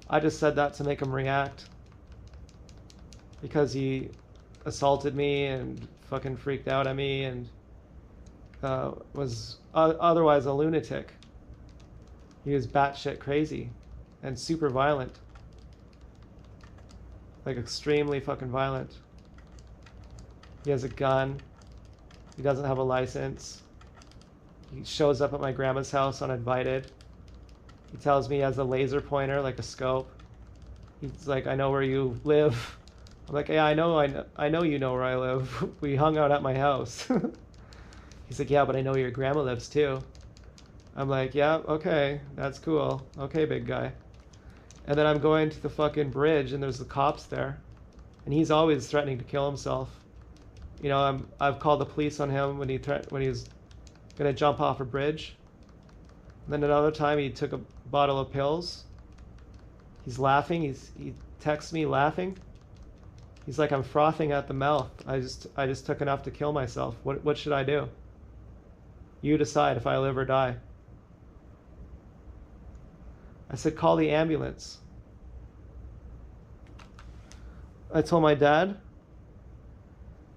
I just said that to make him react. Because he assaulted me and fucking freaked out at me and was otherwise a lunatic. He was batshit crazy and super violent. Like extremely fucking violent. He has a gun. He doesn't have a license. He shows up at my grandma's house uninvited. He tells me he has a laser pointer, like a scope. He's like, I know where you live. I'm like, yeah, I know you know where I live. We hung out at my house. He's like, yeah, but I know where your grandma lives too. I'm like, yeah, okay, that's cool. Okay, big guy. And then I'm going to the fucking bridge and there's the cops there. And he's always threatening to kill himself. You know, I've called the police on him when he's gonna jump off a bridge. And then another time he took a bottle of pills. He's laughing. He texts me laughing. He's like, I'm frothing at the mouth. I just took enough to kill myself. What should I do? You decide if I live or die. I said, call the ambulance. I told my dad.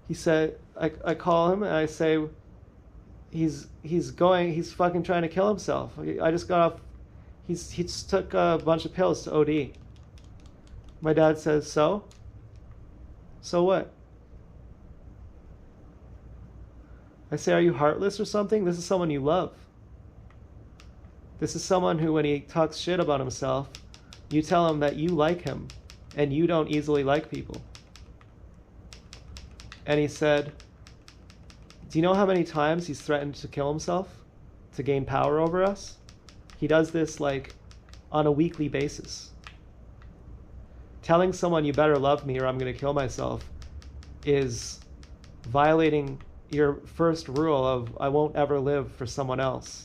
He said, I call him and I say, he's fucking trying to kill himself. I just got off, he just took a bunch of pills to OD. My dad says, so? So what? I say, are you heartless or something? This is someone you love. This is someone who, when he talks shit about himself, you tell him that you like him and you don't easily like people. And he said, do you know how many times he's threatened to kill himself to gain power over us? He does this like on a weekly basis. Telling someone you better love me or I'm going to kill myself is violating your first rule of I won't ever live for someone else.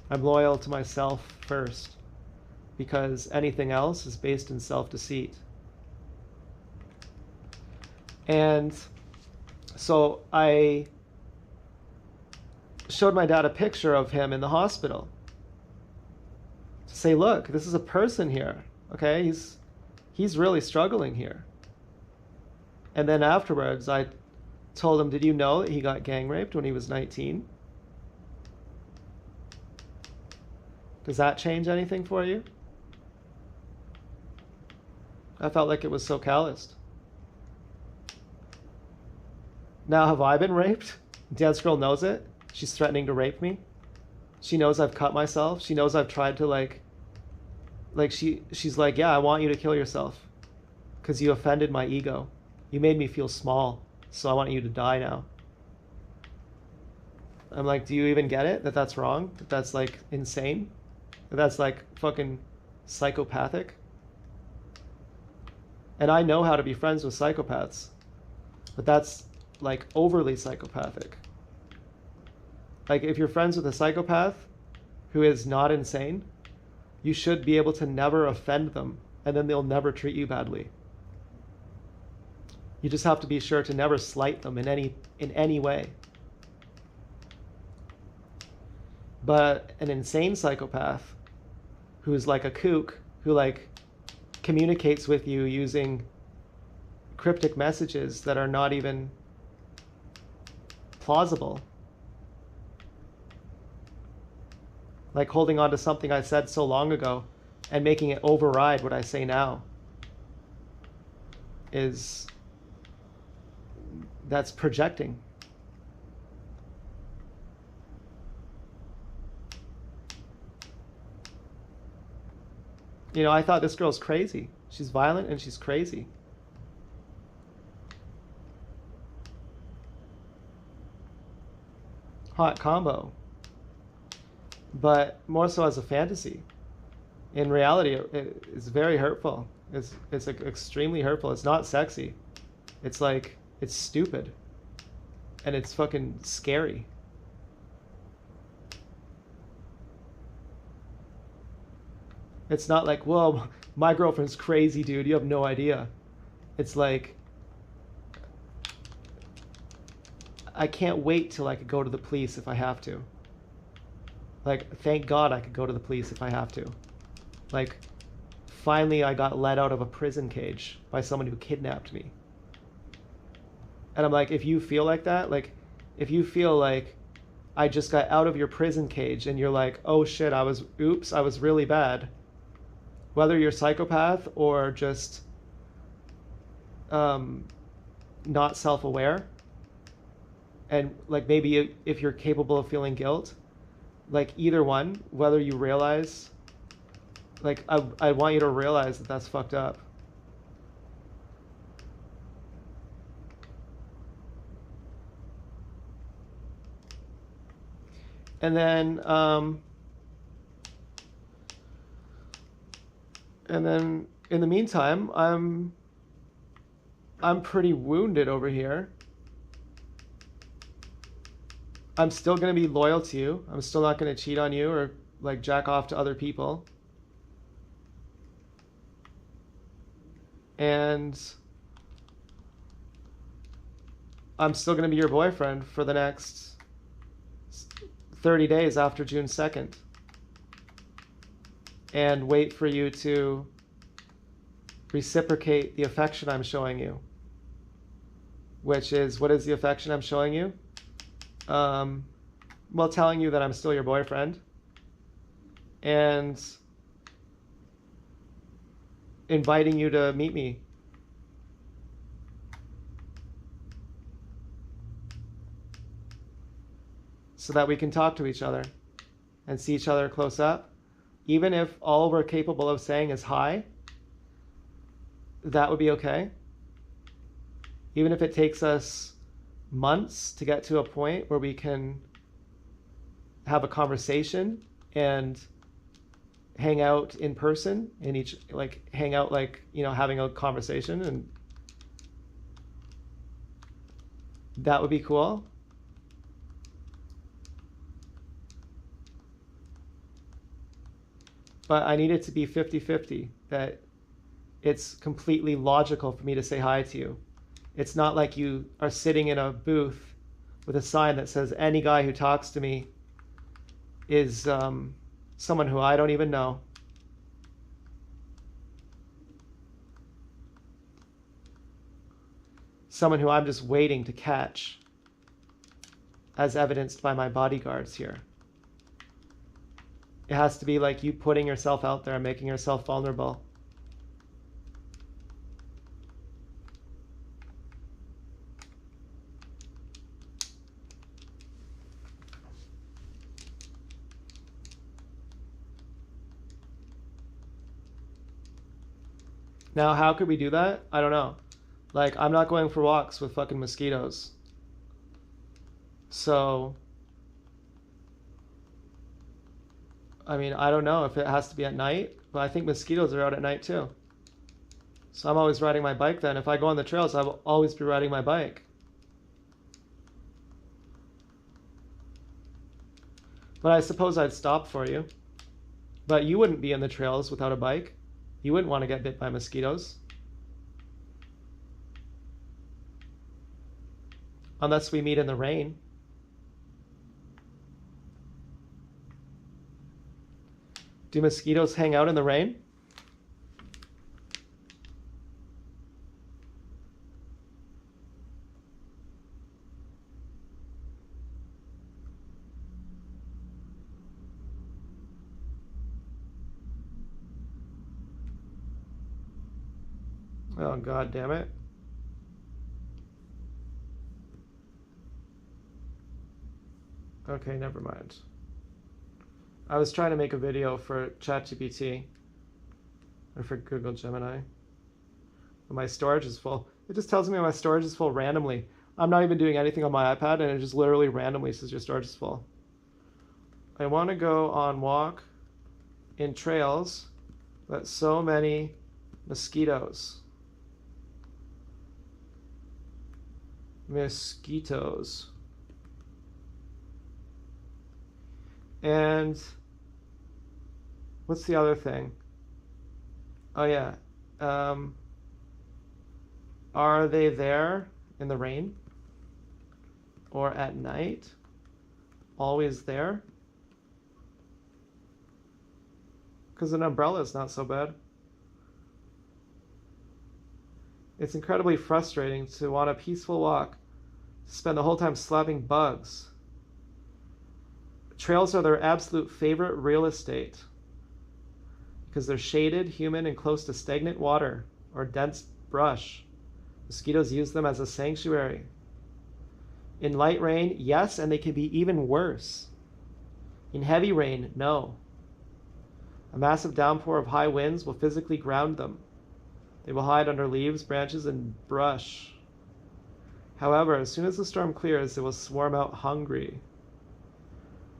I'm loyal to myself first because anything else is based in self-deceit. And so I showed my dad a picture of him in the hospital to say, look, this is a person here, okay? He's really struggling here. And then afterwards, I told him, did you know that he got gang raped when he was 19? Does that change anything for you? I felt like it was so calloused. Now, have I been raped? Dance Girl knows it. She's threatening to rape me. She knows I've cut myself. She knows I've tried to she's like, yeah, I want you to kill yourself because you offended my ego. You made me feel small, so I want you to die now. I'm like, do you even get it? That's wrong? That's like insane? That's like fucking psychopathic? And I know how to be friends with psychopaths, but that's like overly psychopathic. Like if you're friends with a psychopath who is not insane, you should be able to never offend them, and then they'll never treat you badly. You just have to be sure to never slight them in any way. But an insane psychopath who's like a kook, who like communicates with you using cryptic messages that are not even plausible, like holding on to something I said so long ago and making it override what I say now, that's projecting. You know, I thought this girl's crazy. She's violent and she's crazy. Hot combo. But more so as a fantasy. In reality, it's very hurtful. It's extremely hurtful. It's not sexy. It's like, it's stupid. And it's fucking scary. It's not like, whoa, my girlfriend's crazy, dude. You have no idea. It's like, I can't wait till I could go to the police if I have to. Like, thank God I could go to the police if I have to. Like, finally I got let out of a prison cage by someone who kidnapped me. And I'm like, if you feel like that, like, if you feel like I just got out of your prison cage and you're like, oh shit, I was really bad. Whether you're a psychopath or just not self-aware, and like maybe if you're capable of feeling guilt, like either one, whether you realize, like I want you to realize that that's fucked up. And then in the meantime, I'm pretty wounded over here. I'm still going to be loyal to you. I'm still not going to cheat on you or like jack off to other people. And I'm still going to be your boyfriend for the next 30 days after June 2nd. And wait for you to reciprocate the affection I'm showing you. Which is, what is the affection I'm showing you? Well, telling you that I'm still your boyfriend. And inviting you to meet me. So that we can talk to each other and see each other close up. Even if all we're capable of saying is hi, that would be okay. Even if it takes us months to get to a point where we can have a conversation and hang out in person in each, like hang out, like, you know, having a conversation, and that would be cool. But I need it to be 50-50, that it's completely logical for me to say hi to you. It's not like you are sitting in a booth with a sign that says any guy who talks to me is someone who I don't even know. Someone who I'm just waiting to catch, as evidenced by my bodyguards here. It has to be like you putting yourself out there and making yourself vulnerable. Now, how could we do that? I don't know. Like, I'm not going for walks with fucking mosquitoes. So, I mean, I don't know if it has to be at night, but I think mosquitoes are out at night too. So I'm always riding my bike then. If I go on the trails, I'll always be riding my bike. But I suppose I'd stop for you. But you wouldn't be in the trails without a bike. You wouldn't want to get bit by mosquitoes. Unless we meet in the rain. Do mosquitoes hang out in the rain? Oh, God damn it. Okay, never mind. I was trying to make a video for ChatGPT or for Google Gemini. But my storage is full. It just tells me my storage is full randomly. I'm not even doing anything on my iPad, and it just literally randomly says your storage is full. I want to go on walk in trails, but so many mosquitoes. Mosquitoes. And what's the other thing? Oh yeah. Are they there in the rain? Or at night? Always there? Because an umbrella is not so bad. It's incredibly frustrating to want a peaceful walk, to spend the whole time slapping bugs. Trails are their absolute favorite real estate because they're shaded, humid, and close to stagnant water or dense brush. Mosquitoes use them as a sanctuary. In light rain, yes, and they can be even worse. In heavy rain, no. A massive downpour of high winds will physically ground them. They will hide under leaves, branches, and brush. However, as soon as the storm clears, they will swarm out hungry.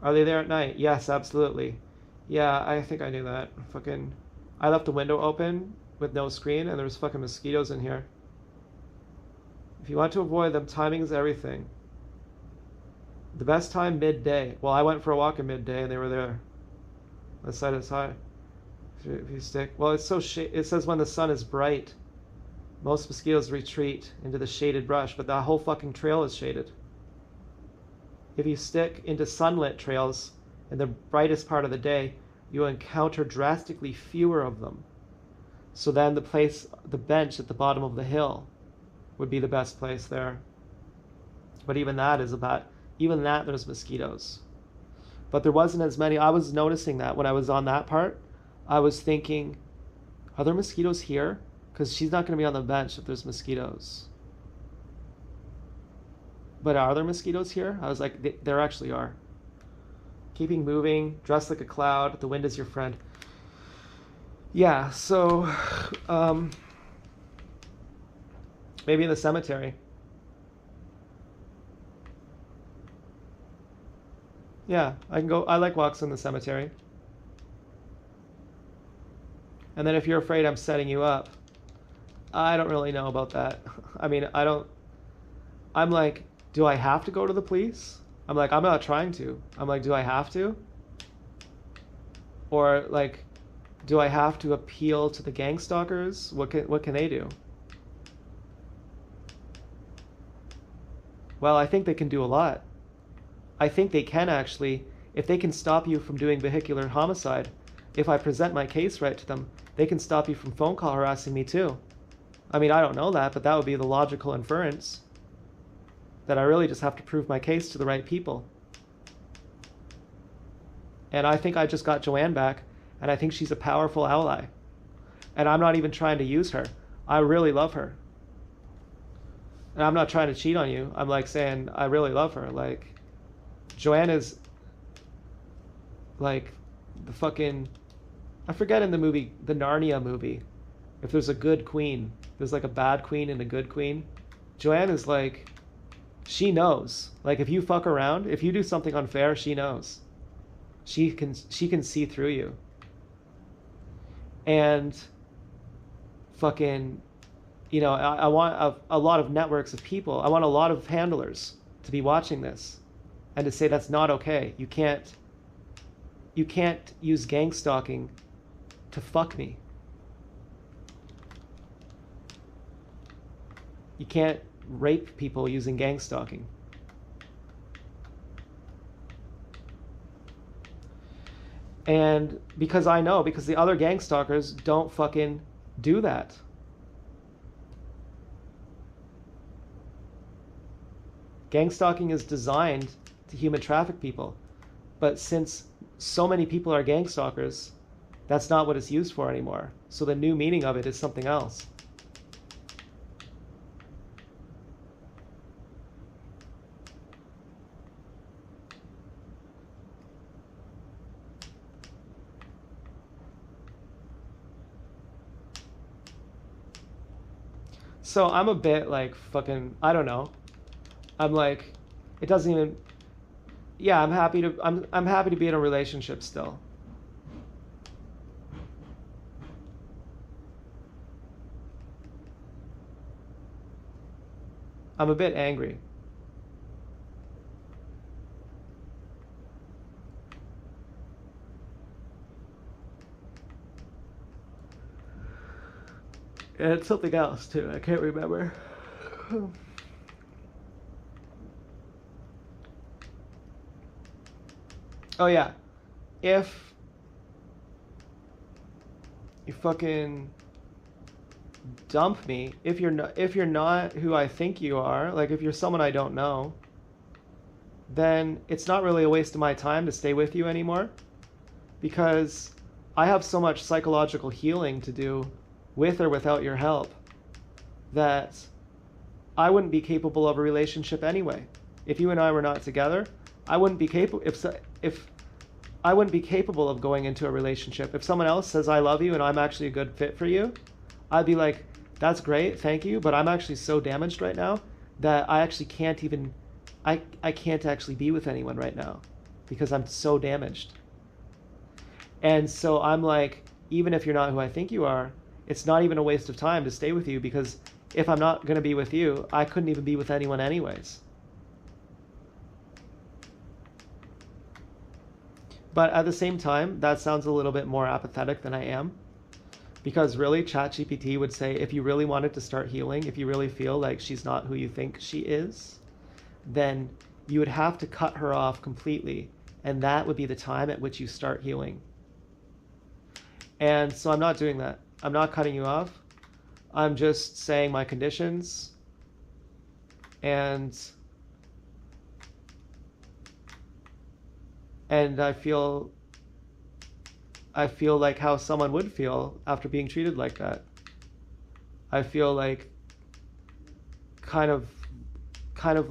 Are they there at night? Yes, absolutely. Yeah, I think I knew that. I left the window open with no screen, and there's fucking mosquitoes in here. If you want to avoid them, timing is everything. The best time, midday. Well, I went for a walk at midday, and they were there. The side is high. If you stick, well, it's so it says when the sun is bright, most mosquitoes retreat into the shaded brush, but that whole fucking trail is shaded. If you stick into sunlit trails in the brightest part of the day, you encounter drastically fewer of them. So then the bench at the bottom of the hill would be the best place there. But even that there's mosquitoes. But there wasn't as many. I was noticing that when I was on that part, I was thinking, are there mosquitoes here? Because she's not going to be on the bench if there's mosquitoes. But are there mosquitoes here? I was like, there actually are. Keeping moving, dressed like a cloud, the wind is your friend. Yeah, so maybe in the cemetery. Yeah, I can go. I like walks in the cemetery. And then if you're afraid I'm setting you up, I don't really know about that. I mean, I'm like, do I have to go to the police? I'm like, I'm not trying to. I'm like, do I have to? Or like, do I have to appeal to the gang stalkers? What can they do? Well, I think they can do a lot. I think they can actually, if they can stop you from doing vehicular homicide, if I present my case right to them, they can stop you from phone call harassing me too. I mean, I don't know that, but that would be the logical inference. That I really just have to prove my case to the right people. And I think I just got Joanne back, and I think she's a powerful ally. And I'm not even trying to use her. I really love her. And I'm not trying to cheat on you. I'm like saying I really love her. Like, Joanne is like the fucking, I forget in the movie, the Narnia movie, If there's a good queen, there's like a bad queen and a good queen. Joanne is like, she knows. Like if you fuck around, if you do something unfair, she knows. She can see through you. And fucking, you know, I want a lot of networks of people. I want a lot of handlers to be watching this and to say that's not okay. You can't use gang stalking to fuck me. You can't rape people using gang stalking. And because I know, because the other gang stalkers don't fucking do that. Gang stalking is designed to human traffic people. But since so many people are gang stalkers, that's not what it's used for anymore. So the new meaning of it is something else. So I'm a bit like fucking, I don't know. I'm like, it doesn't even, yeah, I'm happy to be in a relationship still. I'm a bit angry. And it's something else too. I can't remember. Oh yeah. If you fucking dump me, if you're not who I think you are, like if you're someone I don't know, then it's not really a waste of my time to stay with you anymore, because I have so much psychological healing to do with or without your help that I wouldn't be capable of a relationship anyway. If you and I were not together, I wouldn't be capable if I wouldn't be capable of going into a relationship. If someone else says I love you and I'm actually a good fit for you, I'd be like, that's great, thank you, but I'm actually so damaged right now that I actually can't even I can't actually be with anyone right now because I'm so damaged. And so I'm like, even if you're not who I think you are, it's not even a waste of time to stay with you, because if I'm not going to be with you, I couldn't even be with anyone anyways. But at the same time, that sounds a little bit more apathetic than I am. Because really, ChatGPT would say, if you really wanted to start healing, if you really feel like she's not who you think she is, then you would have to cut her off completely. And that would be the time at which you start healing. And so I'm not doing that. I'm not cutting you off. I'm just saying my conditions. And I feel like how someone would feel after being treated like that. I feel like kind of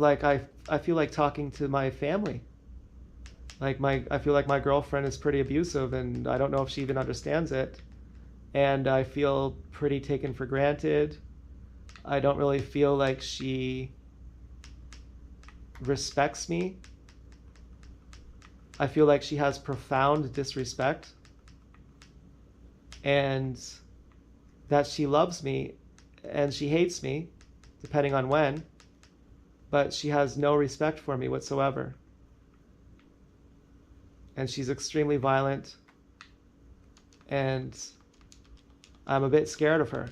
like I feel like talking to my family. Like I feel like my girlfriend is pretty abusive and I don't know if she even understands it. And I feel pretty taken for granted. I don't really feel like she respects me. I feel like she has profound disrespect, and that she loves me and she hates me, depending on when, but she has no respect for me whatsoever. And she's extremely violent, and I'm a bit scared of her.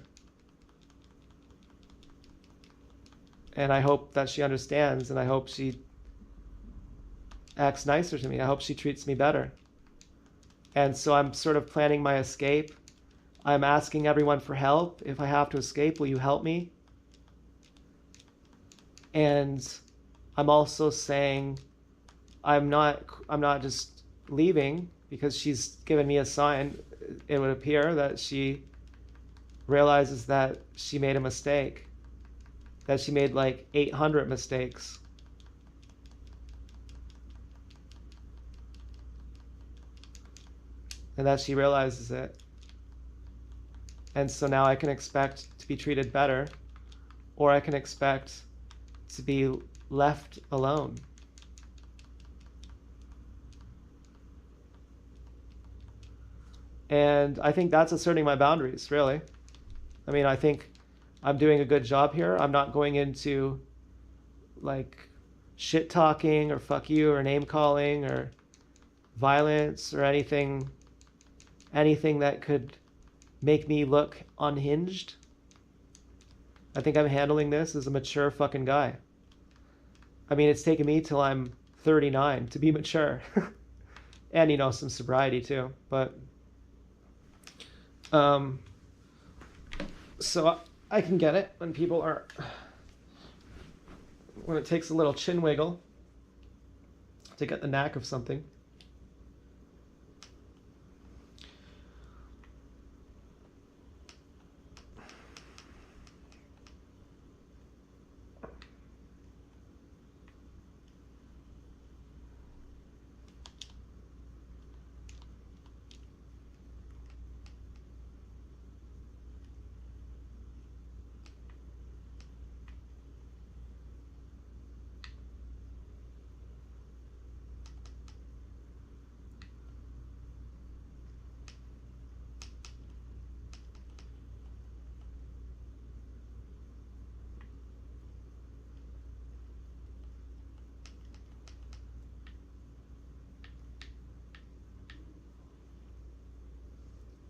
And I hope that she understands, and I hope she acts nicer to me. I hope she treats me better. And so I'm sort of planning my escape. I'm asking everyone for help. If I have to escape, will you help me? And I'm also saying I'm not just leaving, because she's given me a sign, it would appear, that she realizes that she made a mistake, that she made like 800 mistakes. And that she realizes it. And so now I can expect to be treated better, or I can expect to be left alone. And I think that's asserting my boundaries, really. I mean, I think I'm doing a good job here. I'm not going into like shit talking or fuck you or name calling or violence or anything that could make me look unhinged. I think I'm handling this as a mature fucking guy. I mean, it's taken me till I'm 39 to be mature. And, you know, some sobriety too. But, so I can get it when people are, when it takes a little chin wiggle to get the knack of something.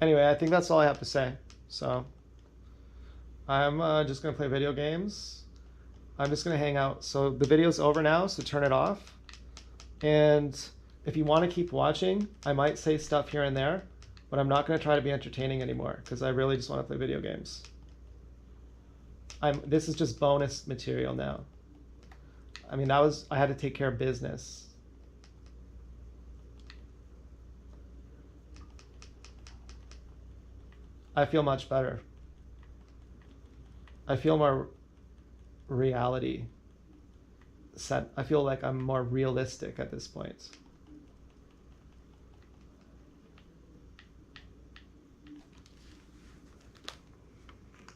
Anyway, I think that's all I have to say. So I'm just going to play video games. I'm just going to hang out. So the video's over now, so turn it off. And if you want to keep watching, I might say stuff here and there, but I'm not going to try to be entertaining anymore because I really just want to play video games. This is just bonus material now. I mean, I had to take care of business. I feel much better. I feel more reality set. I feel like I'm more realistic at this point.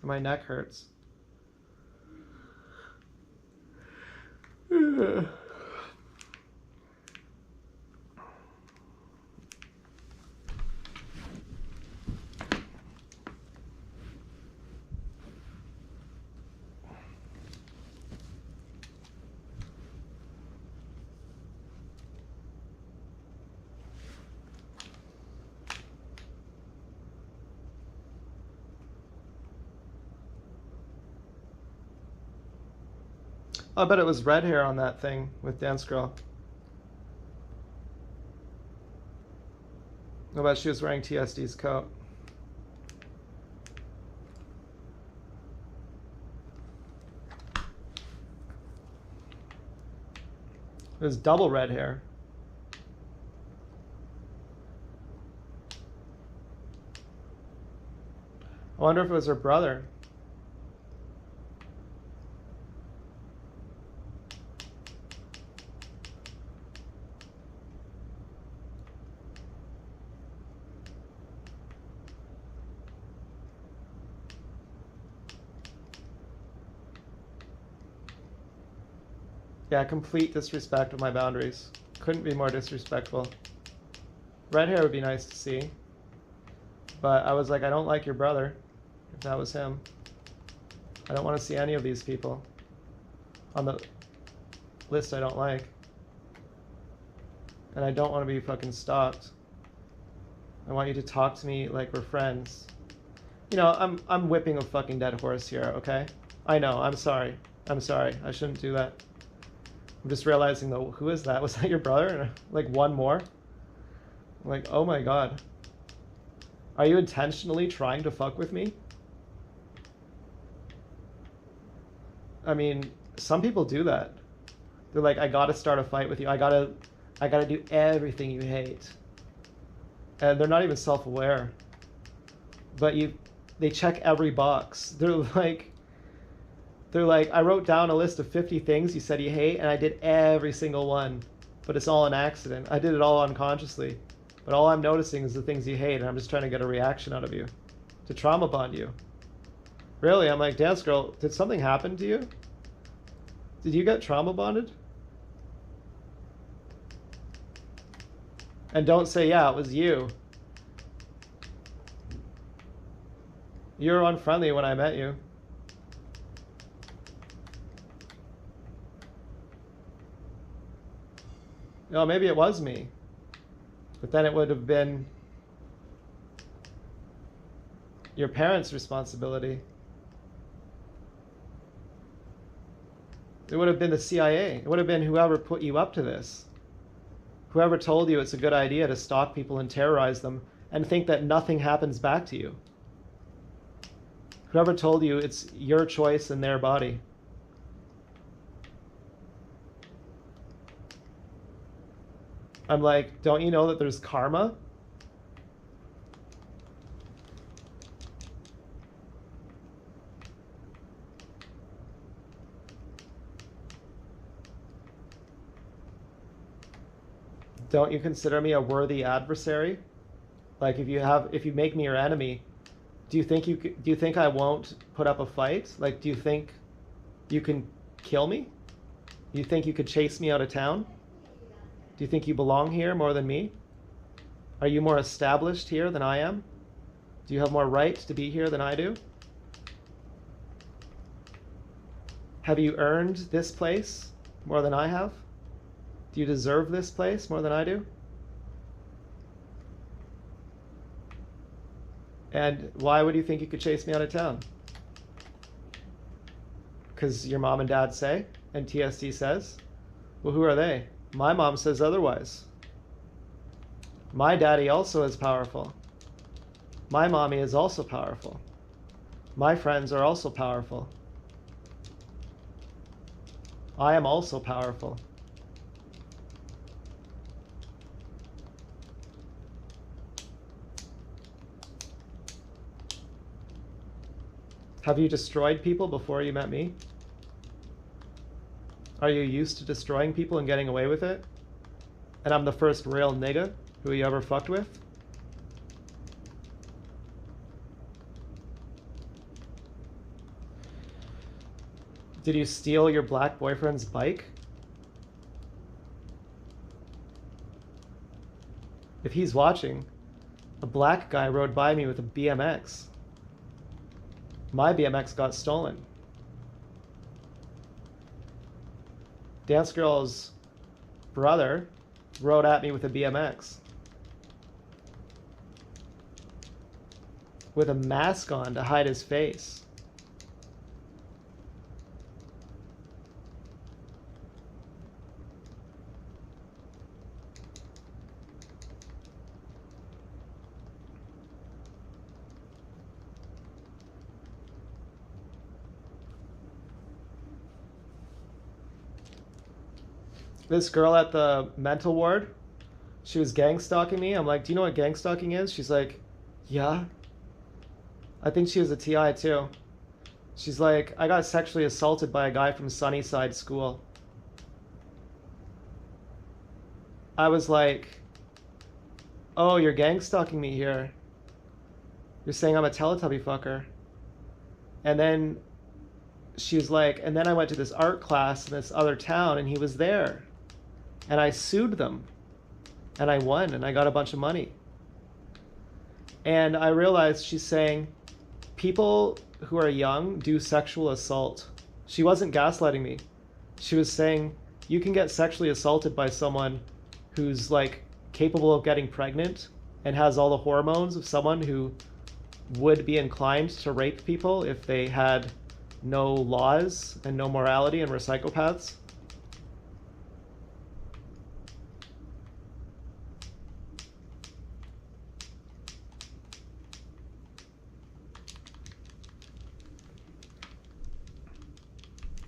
My neck hurts. I bet it was red hair on that thing with Dance Girl. I bet she was wearing TSD's coat. It was double red hair. I wonder if it was her brother. Yeah, complete disrespect of my boundaries. Couldn't be more disrespectful. Red hair would be nice to see. But I was like, I don't like your brother, if that was him. I don't want to see any of these people on the list I don't like. And I don't want to be fucking stalked. I want you to talk to me like we're friends. You know, I'm whipping a fucking dead horse here, okay? I know, I'm sorry. I'm sorry. I shouldn't do that. I'm just realizing though, who is that? Was that your brother? And like one more? I'm like, oh my god. Are you intentionally trying to fuck with me? I mean, some people do that. They're like, I gotta start a fight with you. I gotta do everything you hate. And they're not even self-aware. But they check every box. They're like, I wrote down a list of 50 things you said you hate, and I did every single one. But it's all an accident. I did it all unconsciously. But all I'm noticing is the things you hate, and I'm just trying to get a reaction out of you. to trauma bond you. Really? I'm like, Dance Girl, did something happen to you? Did you get trauma bonded? And don't say, yeah, it was you. You were unfriendly when I met you. No, maybe it was me. But then it would have been your parents' responsibility. It would have been the CIA. It would have been whoever put you up to this. Whoever told you it's a good idea to stalk people and terrorize them and think that nothing happens back to you. Whoever told you it's your choice and their body. I'm like, don't you know that there's karma? Don't you consider me a worthy adversary? Like, if you make me your enemy, do you think I won't put up a fight? Like, do you think you can kill me? Do you think you could chase me out of town? Do you think you belong here more than me? Are you more established here than I am? Do you have more right to be here than I do? Have you earned this place more than I have? Do you deserve this place more than I do? And why would you think you could chase me out of town? Because your mom and dad say, and TSD says? Well, who are they? My mom says otherwise. My daddy also is powerful. My mommy is also powerful. My friends are also powerful. I am also powerful. Have you destroyed people before you met me? Are you used to destroying people and getting away with it? And I'm the first real nigga who you ever fucked with? Did you steal your black boyfriend's bike? If he's watching, a black guy rode by me with a BMX. My BMX got stolen. Dance Girl's brother rode at me with a BMX. With a mask on to hide his face. This girl at the mental ward, she was gang stalking me. I'm like, do you know what gang stalking is? She's like, yeah. I think she was a TI too. She's like, I got sexually assaulted by a guy from Sunnyside School. I was like, oh, you're gang stalking me here. You're saying I'm a Teletubby fucker. And then she's like, and then I went to this art class in this other town and he was there. And I sued them. And I won and I got a bunch of money. And I realized she's saying people who are young do sexual assault. She wasn't gaslighting me. She was saying you can get sexually assaulted by someone who's like capable of getting pregnant and has all the hormones of someone who would be inclined to rape people if they had no laws and no morality and were psychopaths.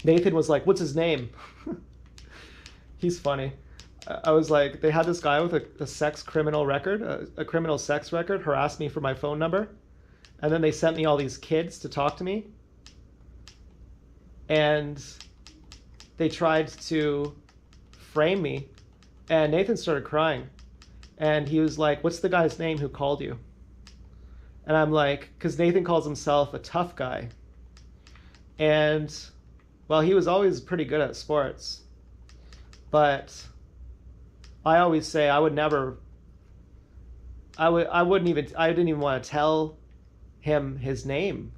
Nathan was like, what's his name? He's funny. I was like, they had this guy with a sex criminal record, a criminal sex record, harass me for my phone number. And then they sent me all these kids to talk to me. And they tried to frame me. And Nathan started crying. And he was like, what's the guy's name who called you? And I'm like, because Nathan calls himself a tough guy. And, well, he was always pretty good at sports. But I always say I would never, I wouldn't even, I didn't even want to tell him his name.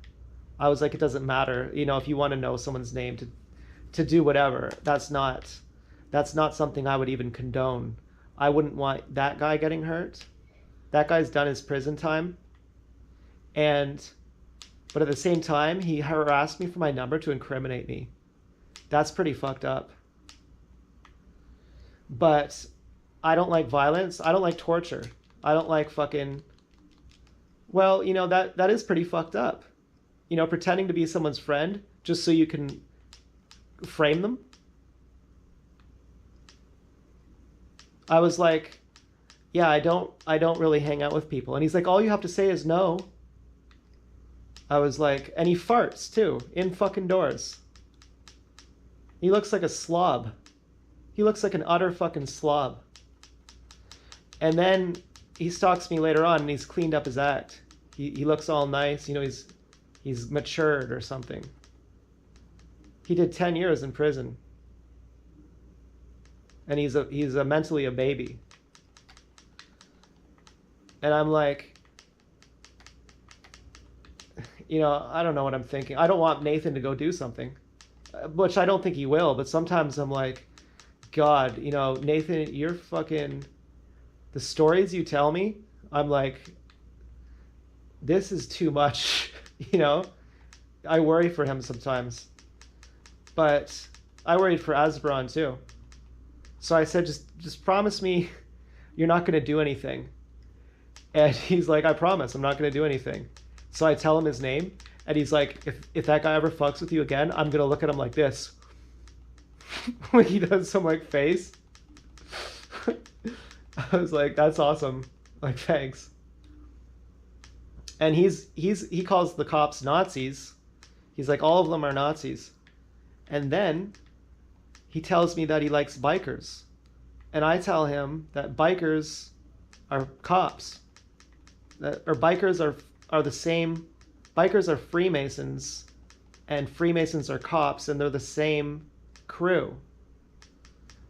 I was like, it doesn't matter. You know, if you want to know someone's name to do whatever, that's not something I would even condone. I wouldn't want that guy getting hurt. That guy's done his prison time. But at the same time, he harassed me for my number to incriminate me. That's pretty fucked up. But I don't like violence. I don't like torture. I don't like fucking... Well, you know, that is pretty fucked up. You know, pretending to be someone's friend just so you can frame them. I was like, yeah, I don't really hang out with people. And he's like, all you have to say is no. I was like, and he farts too, in fucking doors. He looks like a slob. He looks like an utter fucking slob. And then he stalks me later on and he's cleaned up his act. He looks all nice, you know, he's matured or something. He did 10 years in prison. And he's a mentally a baby. And I'm like, you know, I don't know what I'm thinking. I don't want Nathan to go do something, which I don't think he will. But sometimes I'm like, God, you know, Nathan, you're fucking, the stories you tell me, I'm like, this is too much, you know? I worry for him sometimes. But I worried for Asbron too. So I said, just promise me you're not going to do anything. And he's like, I promise, I'm not going to do anything. So I tell him his name, and he's like, if that guy ever fucks with you again, I'm going to look at him like this. When he does some, like, face. I was like, that's awesome. Like, thanks. And he calls the cops Nazis. He's like, all of them are Nazis. And then he tells me that he likes bikers. And I tell him that bikers are cops. Or bikers are the same. Bikers are Freemasons, and Freemasons are cops, and they're the same crew.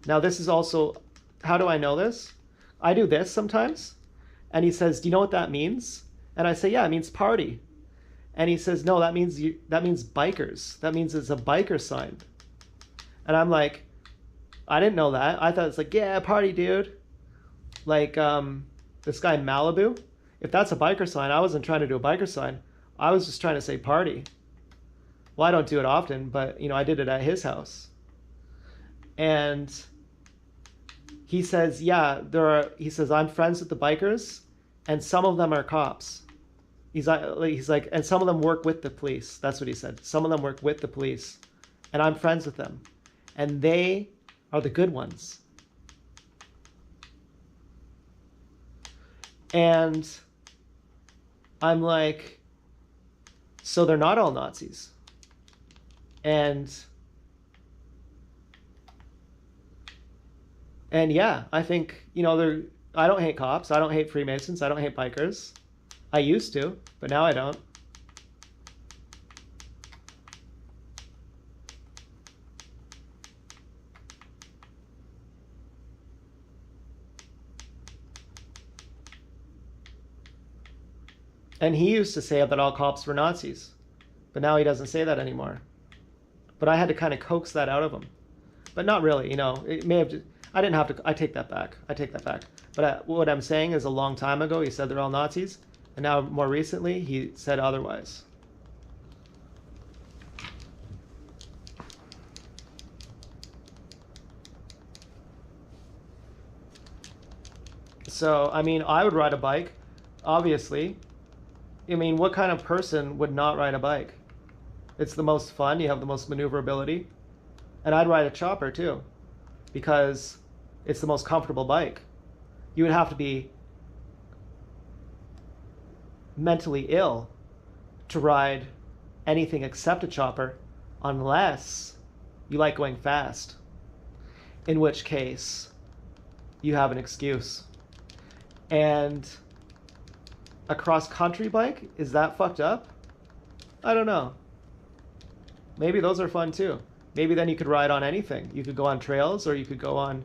Now, this is also, how do I know this? I do this sometimes. And he says, do you know what that means? And I say, yeah, it means party. And he says, no, that means bikers. That means it's a biker sign. And I'm like, I didn't know that. I thought it's like, yeah, party, dude. Like this guy Malibu. If that's a biker sign, I wasn't trying to do a biker sign. I was just trying to say party. Well, I don't do it often, but, you know, I did it at his house. And he says, yeah, he says, I'm friends with the bikers, and some of them are cops. He's like, and some of them work with the police. That's what he said. Some of them work with the police, and I'm friends with them. And they are the good ones. And I'm like, so they're not all Nazis. And yeah, I think, you know, I don't hate cops. I don't hate Freemasons. I don't hate bikers. I used to, but now I don't. And he used to say that all cops were Nazis, but now he doesn't say that anymore. But I had to kind of coax that out of him. But not really, you know, it may have just, I didn't have to, I take that back. But what I'm saying is a long time ago, he said they're all Nazis, and now more recently, he said otherwise. So, I mean, I would ride a bike, obviously. I mean, what kind of person would not ride a bike? It's the most fun. You have the most maneuverability. And I'd ride a chopper too, because it's the most comfortable bike. You would have to be mentally ill to ride anything except a chopper, unless you like going fast, in which case you have an excuse. And a cross-country bike, is that fucked up? I don't know. Maybe those are fun too. Maybe then you could ride on anything. You could go on trails, or you could go on...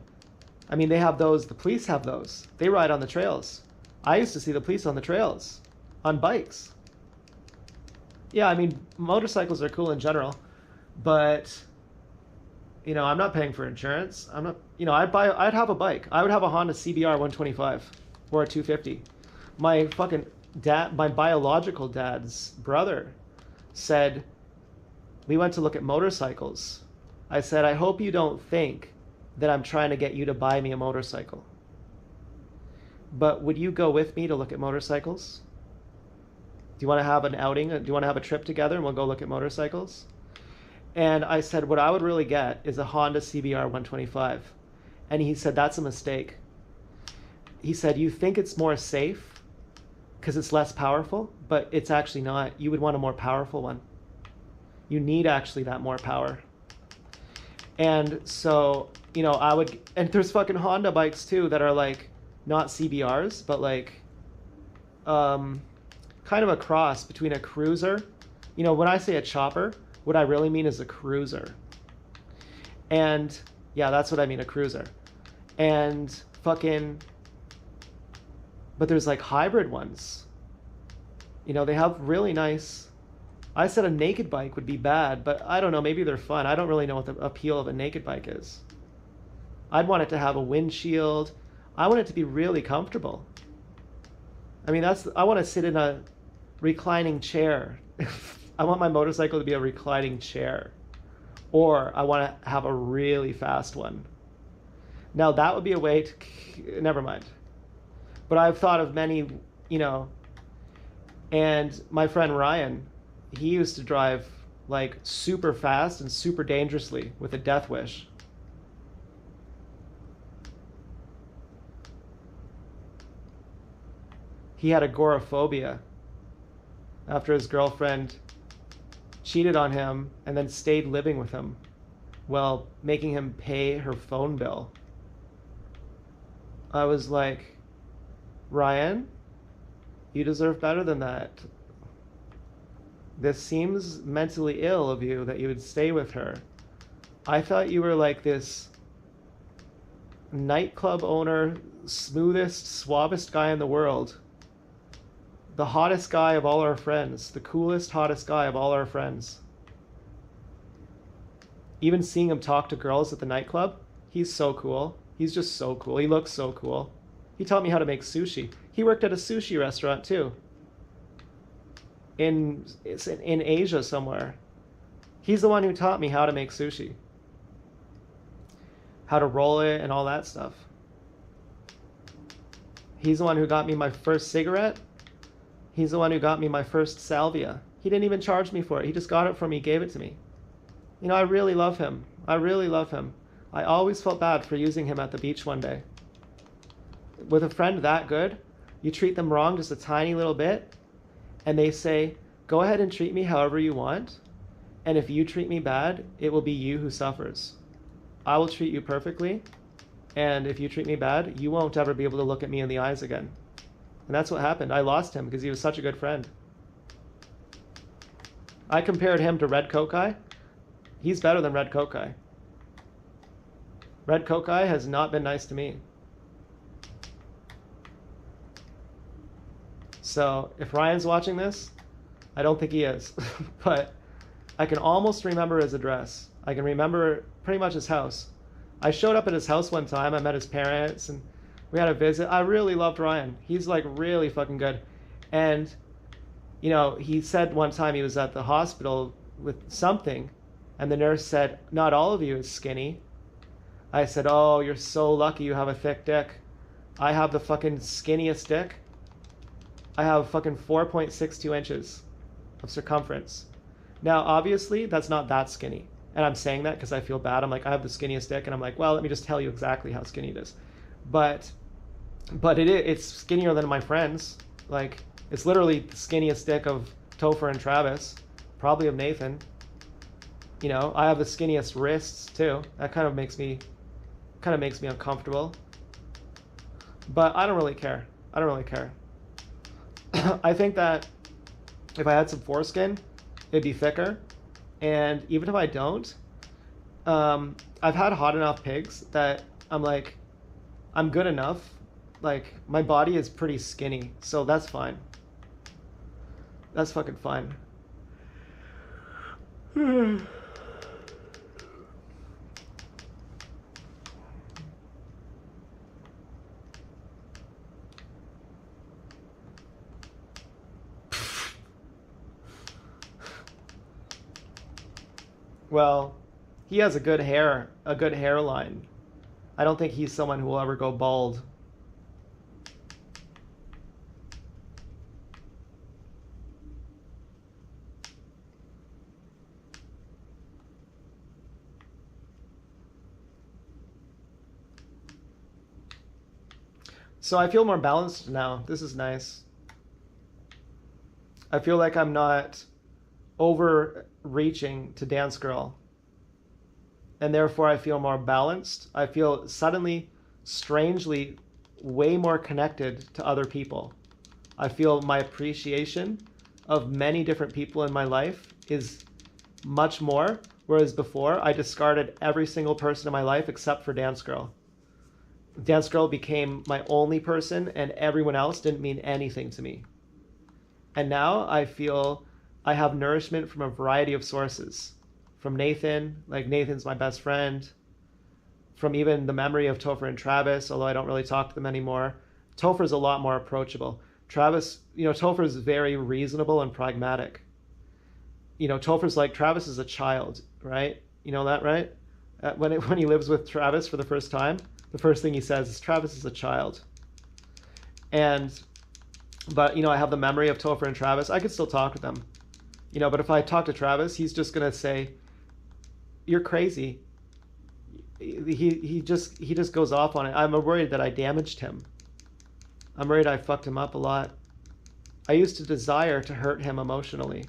I mean, they have those. The police have those. They ride on the trails. I used to see the police on the trails, on bikes. Yeah, I mean, motorcycles are cool in general, but, you know, I'm not paying for insurance. I'm not, you know, I'd have a bike. I would have a Honda CBR 125 or a 250. My fucking dad, my biological dad's brother said, we went to look at motorcycles. I said, I hope you don't think that I'm trying to get you to buy me a motorcycle. But would you go with me to look at motorcycles? Do you want to have an outing? Do you want to have a trip together and we'll go look at motorcycles? And I said, what I would really get is a Honda CBR 125. And he said, that's a mistake. He said, you think it's more safe because it's less powerful, but it's actually not. You would want a more powerful one. You need actually that more power. And so, you know, and there's fucking Honda bikes too that are like, not CBRs, but like, kind of a cross between a cruiser. You know, when I say a chopper, what I really mean is a cruiser. And yeah, that's what I mean, a cruiser. And fucking, but there's like hybrid ones. You know, they have really nice, I said a naked bike would be bad, but I don't know, maybe they're fun. I don't really know what the appeal of a naked bike is. I'd want it to have a windshield. I want it to be really comfortable. I mean, I want to sit in a reclining chair. I want my motorcycle to be a reclining chair. Or I want to have a really fast one. Now that would be a way to, never mind. But I've thought of many, you know, and my friend Ryan, he used to drive like super fast and super dangerously with a Death Wish. He had agoraphobia after his girlfriend cheated on him and then stayed living with him while making him pay her phone bill. I was like, Ryan, you deserve better than that. This seems mentally ill of you that you would stay with her. I thought you were like this nightclub owner, smoothest, suavest guy in the world. The hottest guy of all our friends. The coolest, hottest guy of all our friends. Even seeing him talk to girls at the nightclub, he's so cool. He's just so cool. He looks so cool. He taught me how to make sushi. He worked at a sushi restaurant too. It's in Asia somewhere. He's the one who taught me how to make sushi. How to roll it and all that stuff. He's the one who got me my first cigarette. He's the one who got me my first salvia. He didn't even charge me for it. He just got it for me, gave it to me. You know, I really love him. I really love him. I always felt bad for using him at the beach one day. With a friend that good, you treat them wrong just a tiny little bit, and they say, go ahead and treat me however you want, and if you treat me bad, it will be you who suffers. I will treat you perfectly, and if you treat me bad, you won't ever be able to look at me in the eyes again. And that's what happened. I lost him because he was such a good friend. I compared him to Red Kokai. He's better than Red Kokai. Red Kokai has not been nice to me. So if Ryan's watching this, I don't think he is, but I can almost remember his address. I can remember pretty much his house. I showed up at his house one time. I met his parents and we had a visit. I really loved Ryan. He's like really fucking good. And, you know, he said one time he was at the hospital with something and the nurse said, not all of you is skinny. I said, oh, you're so lucky you have a thick dick. I have the fucking skinniest dick. I have fucking 4.62 inches of circumference. Now, obviously, that's not that skinny. And I'm saying that because I feel bad. I'm like, I have the skinniest dick. And I'm like, well, let me just tell you exactly how skinny it is. But it's skinnier than my friends. Like, it's literally the skinniest dick of Topher and Travis. Probably of Nathan. You know, I have the skinniest wrists, too. That kind of makes me uncomfortable. But I don't really care. I don't really care. I think that if I had some foreskin, it'd be thicker. And even if I don't, I've had hot enough pigs that I'm like, I'm good enough. Like, my body is pretty skinny, so that's fine. That's fucking fine. Well, he has a good hairline. I don't think he's someone who will ever go bald. So I feel more balanced now. This is nice. I feel like I'm not overreaching to Dance Girl. And therefore I feel more balanced. I feel suddenly, strangely, way more connected to other people. I feel my appreciation of many different people in my life is much more, whereas before I discarded every single person in my life except for Dance Girl. Dance Girl became my only person, and everyone else didn't mean anything to me. And now I feel I have nourishment from a variety of sources. From Nathan, like Nathan's my best friend. From even the memory of Topher and Travis, although I don't really talk to them anymore. Topher's a lot more approachable. Travis, Topher's very reasonable and pragmatic. Topher's like, Travis is a child, right? You know that, right? When he lives with Travis for the first time, the first thing he says is, Travis is a child. But I have the memory of Topher and Travis. I could still talk to them. But if I talk to Travis, he's just going to say, you're crazy. He just goes off on it. I'm worried that I damaged him. I'm worried I fucked him up a lot. I used to desire to hurt him emotionally.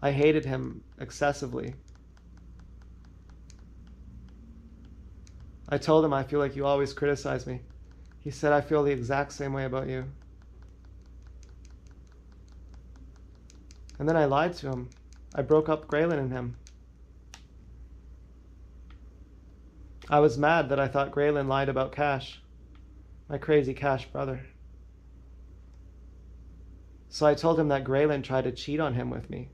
I hated him excessively. I told him, I feel like you always criticize me. He said, I feel the exact same way about you. And then I lied to him. I broke up Graylin and him. I was mad that I thought Graylin lied about Cash. My crazy Cash brother. So I told him that Graylin tried to cheat on him with me.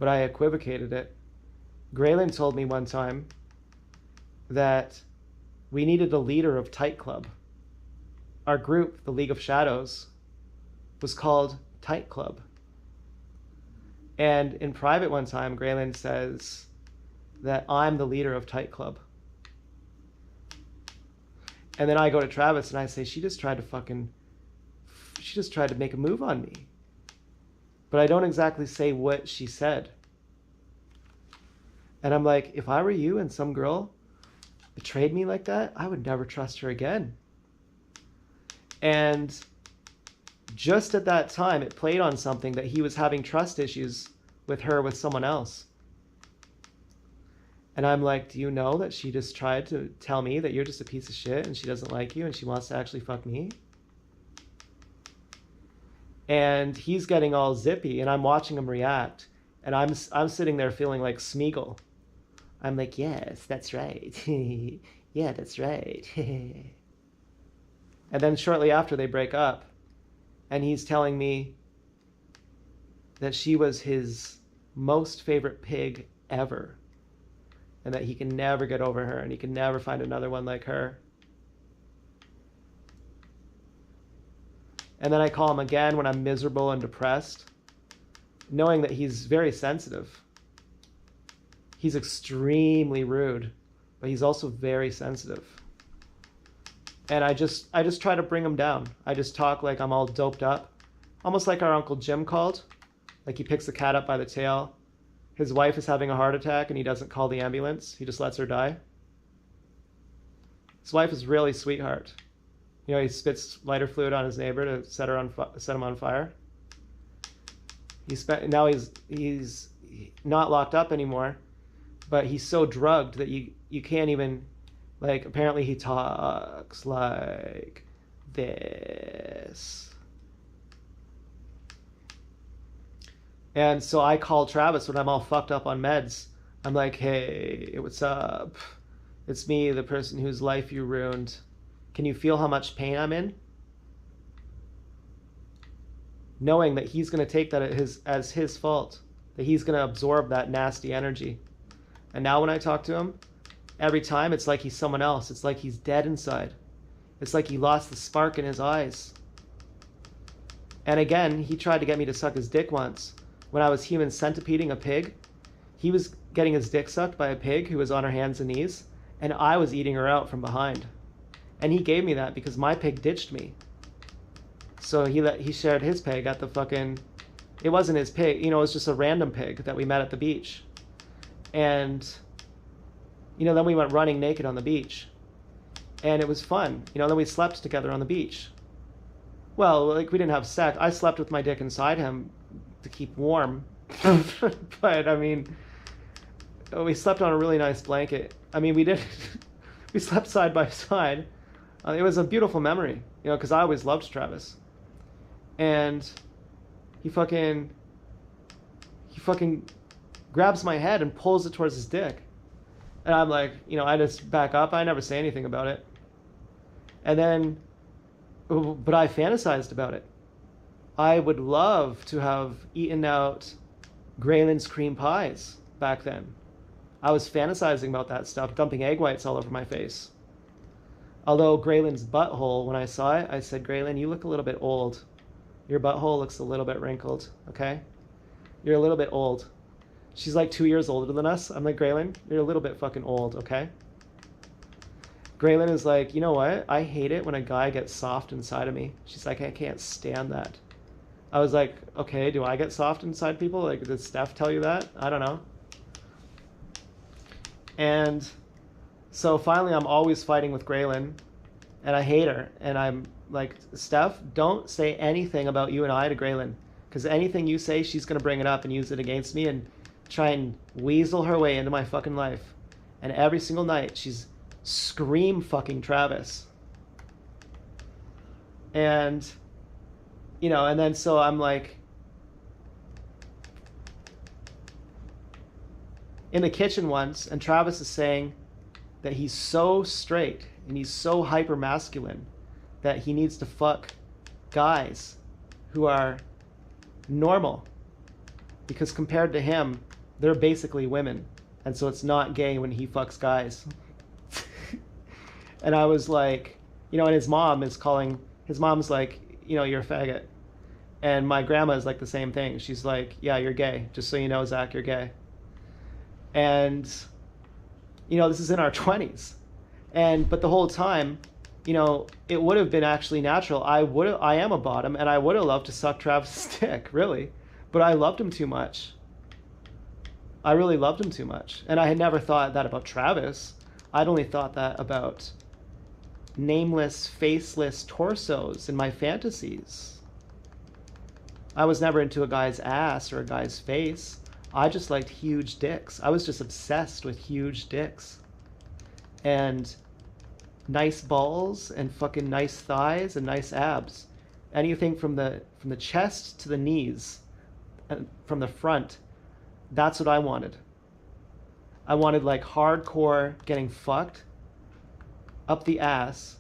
But I equivocated it. Graylin told me one time that we needed a leader of Tight Club. Our group, the League of Shadows, was called Tight Club. And in private one time, Graylin says that I'm the leader of Tight Club. And then I go to Travis and I say, she just tried to make a move on me. But I don't exactly say what she said. And I'm like, if I were you and some girl betrayed me like that, I would never trust her again. And just at that time, it played on something that he was having trust issues with her with someone else. And I'm like, do you know that she just tried to tell me that you're just a piece of shit and she doesn't like you and she wants to actually fuck me? And he's getting all zippy and I'm watching him react. And I'm sitting there feeling like Smeagol. I'm like, yes, that's right. Yeah, that's right. And then shortly after they break up, and he's telling me that she was his most favorite pig ever, and that he can never get over her, and he can never find another one like her. And then I call him again when I'm miserable and depressed, knowing that he's very sensitive. He's extremely rude, but he's also very sensitive. And I just try to bring him down. I just talk like I'm all doped up. Almost like our Uncle Jim called. Like he picks the cat up by the tail. His wife is having a heart attack and he doesn't call the ambulance. He just lets her die. His wife is really sweetheart. He spits lighter fluid on his neighbor to set him on fire. Now he's not locked up anymore, but he's so drugged that you can't even, like, apparently he talks like this. And so I call Travis when I'm all fucked up on meds. I'm like, hey, what's up? It's me, the person whose life you ruined. Can you feel how much pain I'm in? Knowing that he's going to take that as his fault, that he's going to absorb that nasty energy. And now when I talk to him, every time it's like he's someone else. It's like he's dead inside. It's like he lost the spark in his eyes. And again, he tried to get me to suck his dick once. When I was human centipeding a pig, he was getting his dick sucked by a pig who was on her hands and knees, and I was eating her out from behind. And he gave me that because my pig ditched me. So he shared his pig at the fucking... It wasn't his pig, it was just a random pig that we met at the beach. And, then we went running naked on the beach. And it was fun. Then we slept together on the beach. Well, like, we didn't have sex. I slept with my dick inside him to keep warm. But, I mean, we slept on a really nice blanket. I mean, we slept side by side. It was a beautiful memory, because I always loved Travis. And he fucking grabs my head and pulls it towards his dick. And I'm like, I just back up. I never say anything about it. And then, but I fantasized about it. I would love to have eaten out Graylin's cream pies back then. I was fantasizing about that stuff, dumping egg whites all over my face. Although Graylin's butthole, when I saw it, I said, Graylin, you look a little bit old. Your butthole looks a little bit wrinkled, okay? You're a little bit old. She's like 2 years older than us. I'm like, Graylin, you're a little bit fucking old, okay? Graylin is like, you know what? I hate it when a guy gets soft inside of me. She's like, I can't stand that. I was like, okay, do I get soft inside people? Like, did Steph tell you that? I don't know. And so finally I'm always fighting with Graylin, and I hate her. And I'm like, Steph, don't say anything about you and I to Graylin, because anything you say, she's going to bring it up and use it against me and try and weasel her way into my fucking life. And every single night she's scream fucking Travis. And, and then so I'm like, in the kitchen once, and Travis is saying that he's so straight and he's so hyper masculine that he needs to fuck guys who are normal, because compared to him, they're basically women, and so it's not gay when he fucks guys. And I was like, and his mom's like, you're a faggot. And my grandma is like the same thing. She's like, yeah, you're gay. Just so you know, Zach, you're gay. And, this is in our 20s. But the whole time, it would have been actually natural. I am a bottom, and I would have loved to suck Travis' dick, really. But I loved him too much. I really loved him too much. And I had never thought that about Travis. I'd only thought that about nameless, faceless torsos in my fantasies. I was never into a guy's ass or a guy's face. I just liked huge dicks. I was just obsessed with huge dicks. And nice balls and fucking nice thighs and nice abs. Anything from the chest to the knees and from the front. That's what I wanted. I wanted like hardcore getting fucked up the ass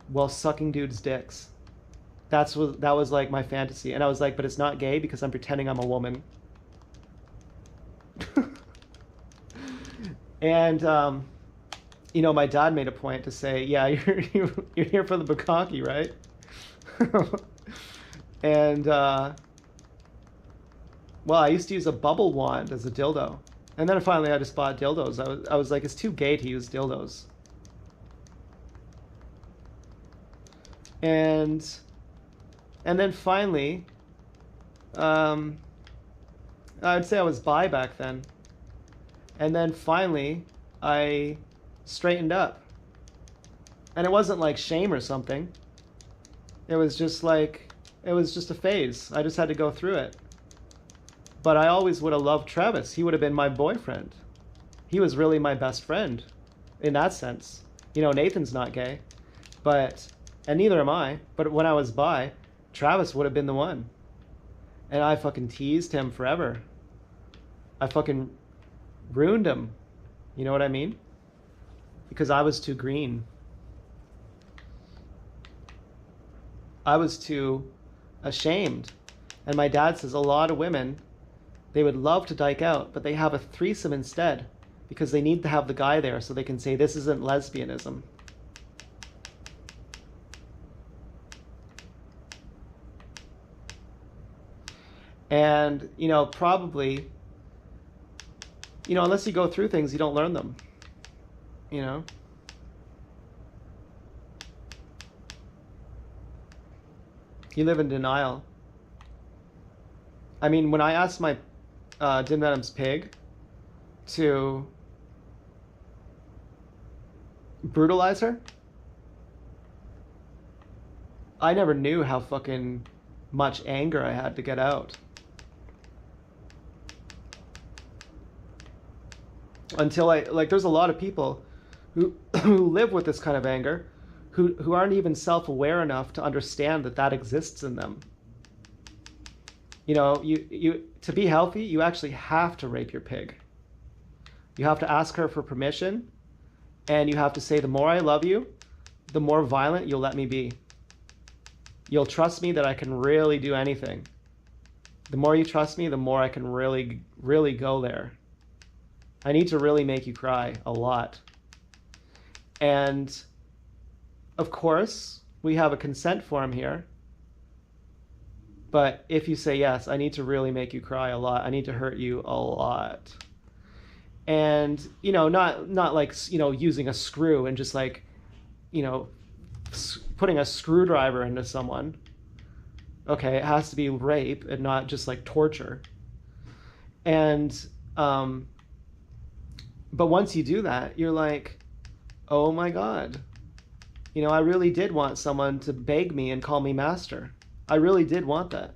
while sucking dudes' dicks. That was like my fantasy. And I was like, but it's not gay because I'm pretending I'm a woman. And my dad made a point to say, yeah, you're here for the bukkake, right? And well, I used to use a bubble wand as a dildo. And then finally I just bought dildos. I was like, it's too gay to use dildos. And then finally, I would say I was bi back then. And then finally, I straightened up. And it wasn't like shame or something. It was just a phase. I just had to go through it. But I always would have loved Travis. He would have been my boyfriend. He was really my best friend in that sense. Nathan's not gay, and neither am I. But when I was bi, Travis would have been the one. And I fucking teased him forever. I fucking ruined him. You know what I mean? Because I was too green. I was too ashamed. And my dad says a lot of women, they would love to dyke out, but they have a threesome instead because they need to have the guy there so they can say this isn't lesbianism. And, you know, probably, you know, unless you go through things, you don't learn them, you know? You live in denial. I mean, when I asked my Dim Venom's pig to brutalize her, I never knew how fucking much anger I had to get out. Until there's a lot of people who who live with this kind of anger who aren't even self-aware enough to understand that that exists in them. You know, you to be healthy, you actually have to rape your pig. You have to ask her for permission, and you have to say, the more I love you, the more violent you'll let me be. You'll trust me that I can really do anything. The more you trust me, the more I can really, really go there. I need to really make you cry a lot. And of course, we have a consent form here. But if you say yes, I need to really make you cry a lot. I need to hurt you a lot. And, you know, not like, you know, using a screw and just like, you know, putting a screwdriver into someone. Okay, it has to be rape and not just like torture. And, but once you do that, you're like, oh my God. You know, I really did want someone to beg me and call me master. I really did want that.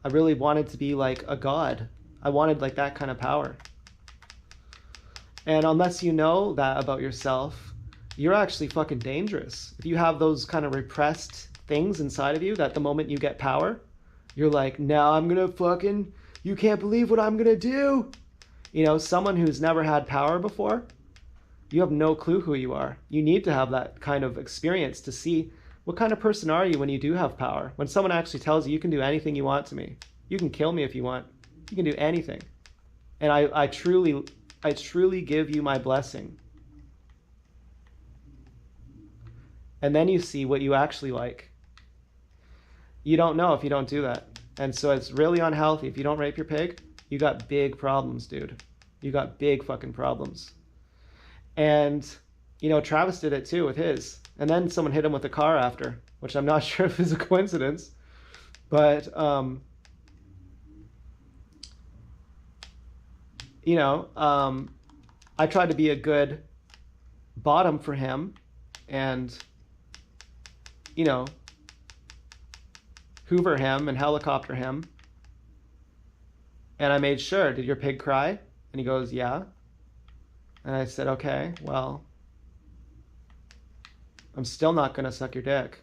I really wanted to be like a god. I wanted like that kind of power. And unless you know that about yourself, you're actually fucking dangerous. If you have those kind of repressed things inside of you that the moment you get power, you're like, now I'm gonna fucking, you can't believe what I'm gonna do. You know, someone who's never had power before, you have no clue who you are. You need to have that kind of experience to see what kind of person are you when you do have power. When someone actually tells you, you can do anything you want to me. You can kill me if you want. You can do anything. And I truly give you my blessing. And then you see what you actually like. You don't know if you don't do that. And so it's really unhealthy. If you don't rape your pig, you got big problems, dude. You got big fucking problems. And, you know, Travis did it too with his. And then someone hit him with a car after, which I'm not sure if is a coincidence. But, you know, I tried to be a good bottom for him and, you know, Hoover him and helicopter him. And I made sure, did your pig cry? And he goes, yeah. And I said, okay, well, I'm still not going to suck your dick,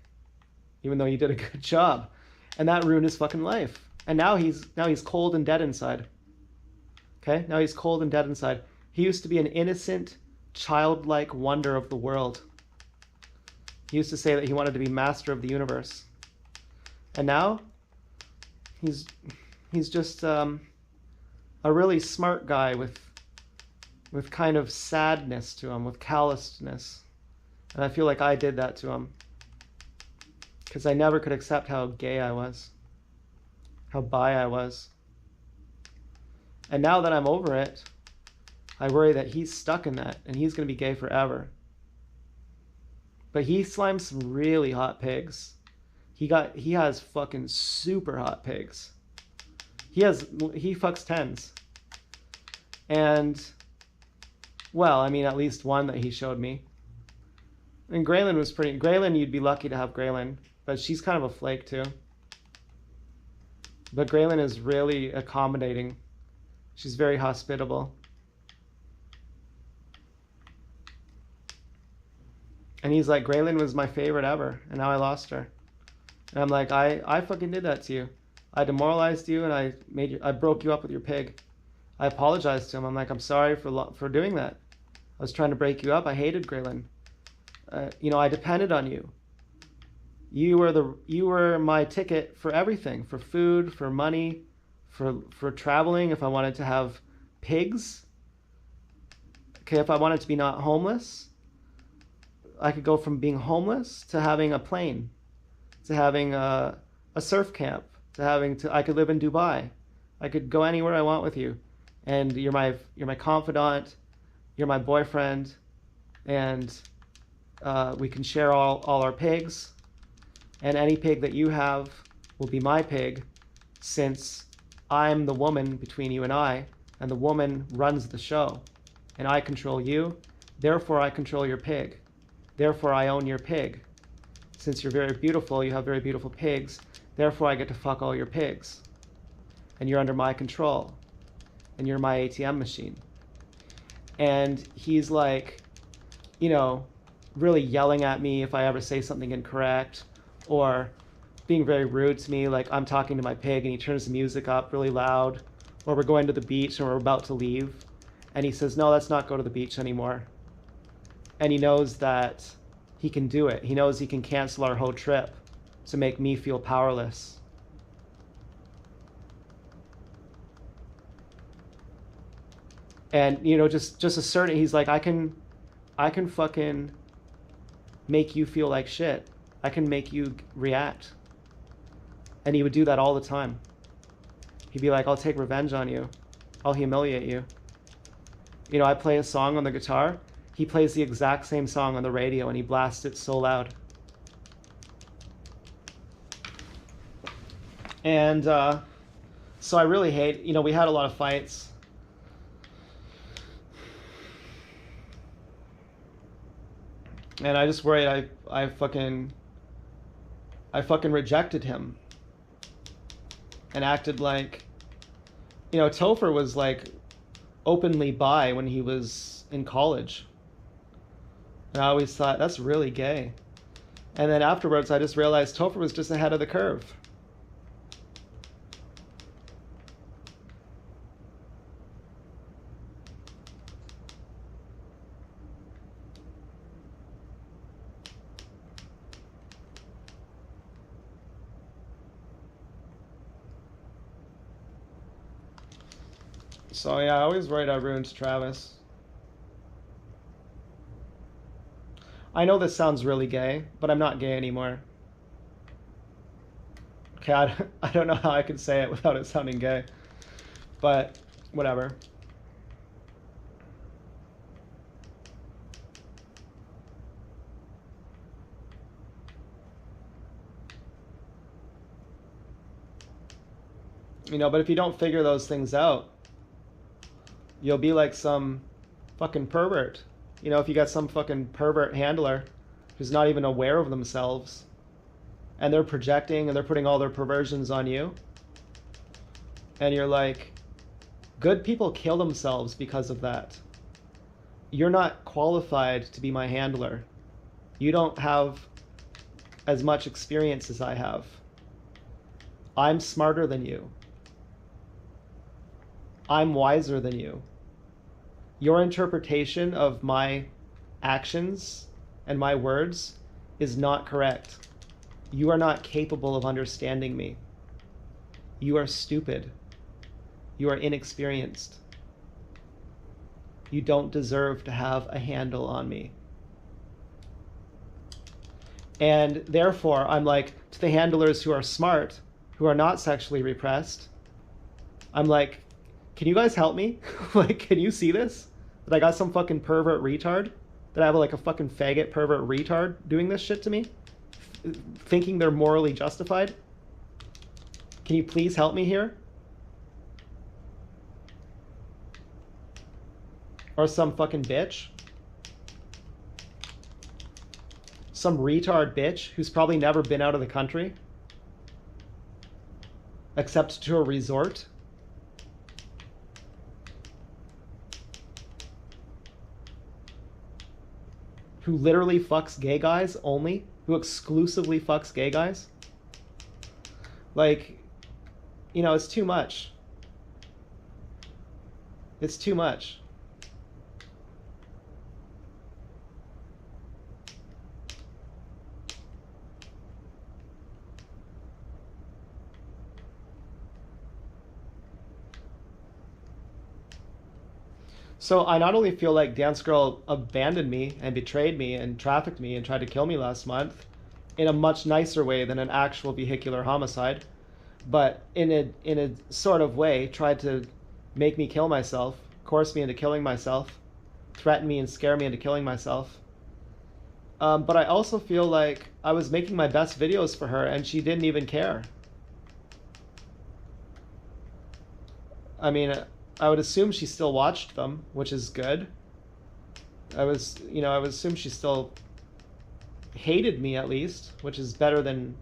even though you did a good job. And that ruined his fucking life. And now he's cold and dead inside. Okay? Now he's cold and dead inside. He used to be an innocent, childlike wonder of the world. He used to say that he wanted to be master of the universe. And now he's just a really smart guy with kind of sadness to him, with callousness. And I feel like I did that to him. Because I never could accept how gay I was. How bi I was. And now that I'm over it, I worry that he's stuck in that. And he's going to be gay forever. But he slimes some really hot pigs. He has fucking super hot pigs. He fucks tens. And, well, I mean, at least one that he showed me. And Graylin, you'd be lucky to have Graylin, but she's kind of a flake too. But Graylin is really accommodating. She's very hospitable. And he's like, Graylin was my favorite ever, and now I lost her. And I'm like, I fucking did that to you. I demoralized you and I broke you up with your pig. I apologized to him. I'm like, I'm sorry for doing that. I was trying to break you up. I hated Graylin. I depended on you. You were my ticket for everything, for food, for money, for traveling. If I wanted to have pigs, okay, if I wanted to be not homeless, I could go from being homeless to having a plane, to having a surf camp, I could live in Dubai. I could go anywhere I want with you. And you're my confidant, you're my boyfriend, and we can share all our pigs. And any pig that you have will be my pig, since I'm the woman between you and the woman runs the show. And I control you, therefore I control your pig. Therefore I own your pig. Since you're very beautiful, you have very beautiful pigs, therefore I get to fuck all your pigs. And you're under my control. And you're my ATM machine. And he's like, really yelling at me if I ever say something incorrect, or being very rude to me, like I'm talking to my pig and he turns the music up really loud, or we're going to the beach and we're about to leave, and he says, no, let's not go to the beach anymore. And he knows that he can do it. He knows he can cancel our whole trip to make me feel powerless. And, just asserting, he's like, I can fucking make you feel like shit. I can make you react. And he would do that all the time. He'd be like, I'll take revenge on you. I'll humiliate you. I play a song on the guitar. He plays the exact same song on the radio and he blasts it so loud. And so I really hate, we had a lot of fights. And I just worried I fucking rejected him. And acted like, Topher was like openly bi when he was in college. And I always thought, that's really gay. And then afterwards, I just realized Topher was just ahead of the curve. So yeah, I always worried I ruined Travis. I know this sounds really gay, but I'm not gay anymore. Okay, I don't know how I can say it without it sounding gay. But whatever. But if you don't figure those things out, you'll be like some fucking pervert. If you got some fucking pervert handler who's not even aware of themselves, and they're projecting and they're putting all their perversions on you, and you're like, good people kill themselves because of that. You're not qualified to be my handler. You don't have as much experience as I have. I'm smarter than you. I'm wiser than you. Your interpretation of my actions and my words is not correct. You are not capable of understanding me. You are stupid. You are inexperienced. You don't deserve to have a handle on me. And therefore, I'm like, to the handlers who are smart, who are not sexually repressed, I'm like, can you guys help me? Like, can you see this? That I got some fucking pervert retard? That I have like a fucking faggot pervert retard doing this shit to me? Thinking they're morally justified? Can you please help me here? Or some fucking bitch? Some retard bitch who's probably never been out of the country? Except to a resort? Who literally fucks gay guys only? Who exclusively fucks gay guys? Like, you know, it's too much. It's too much. So I not only feel like Dance Girl abandoned me and betrayed me and trafficked me and tried to kill me last month in a much nicer way than an actual vehicular homicide, but in a sort of way tried to make me kill myself, coerce me into killing myself, threaten me and scare me into killing myself. But I also feel like I was making my best videos for her and she didn't even care. I mean, I would assume she still watched them, which is good. I would assume she still hated me at least, which is better than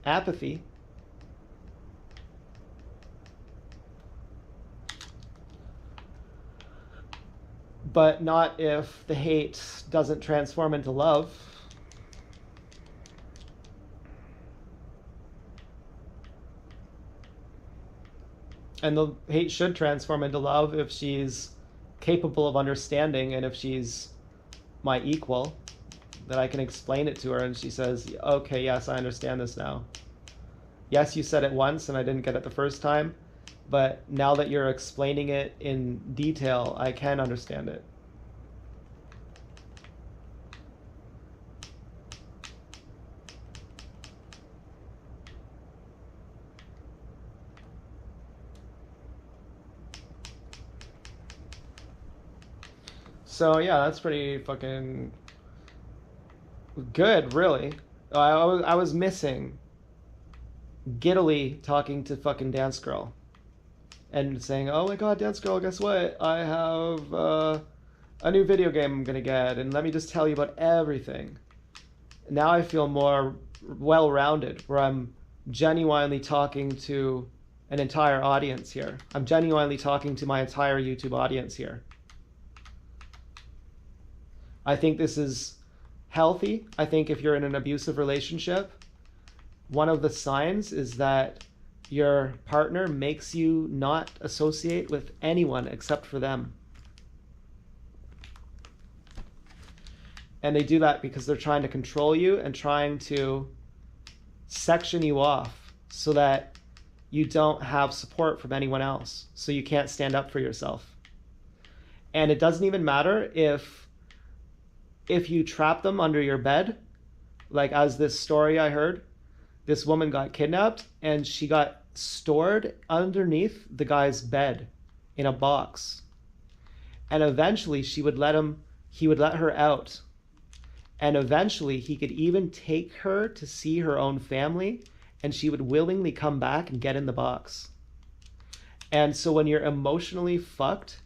apathy. But not if the hate doesn't transform into love. And the hate should transform into love if she's capable of understanding and if she's my equal, that I can explain it to her and she says, okay, yes, I understand this now. Yes, you said it once and I didn't get it the first time, but now that you're explaining it in detail, I can understand it. So yeah, that's pretty fucking good, really. I was missing giddily talking to fucking Dance Girl and saying, oh my god, Dance Girl, guess what? I have a new video game I'm gonna get, and let me just tell you about everything. Now I feel more well-rounded, where I'm genuinely talking to an entire audience here. I'm genuinely talking to my entire YouTube audience here. I think this is healthy. I think if you're in an abusive relationship, one of the signs is that your partner makes you not associate with anyone except for them. And they do that because they're trying to control you and trying to section you off so that you don't have support from anyone else, so you can't stand up for yourself. And it doesn't even matter if you trap them under your bed, like as this story I heard, this woman got kidnapped and she got stored underneath the guy's bed in a box. And eventually he would let her out. And eventually he could even take her to see her own family and she would willingly come back and get in the box. And so when you're emotionally fucked,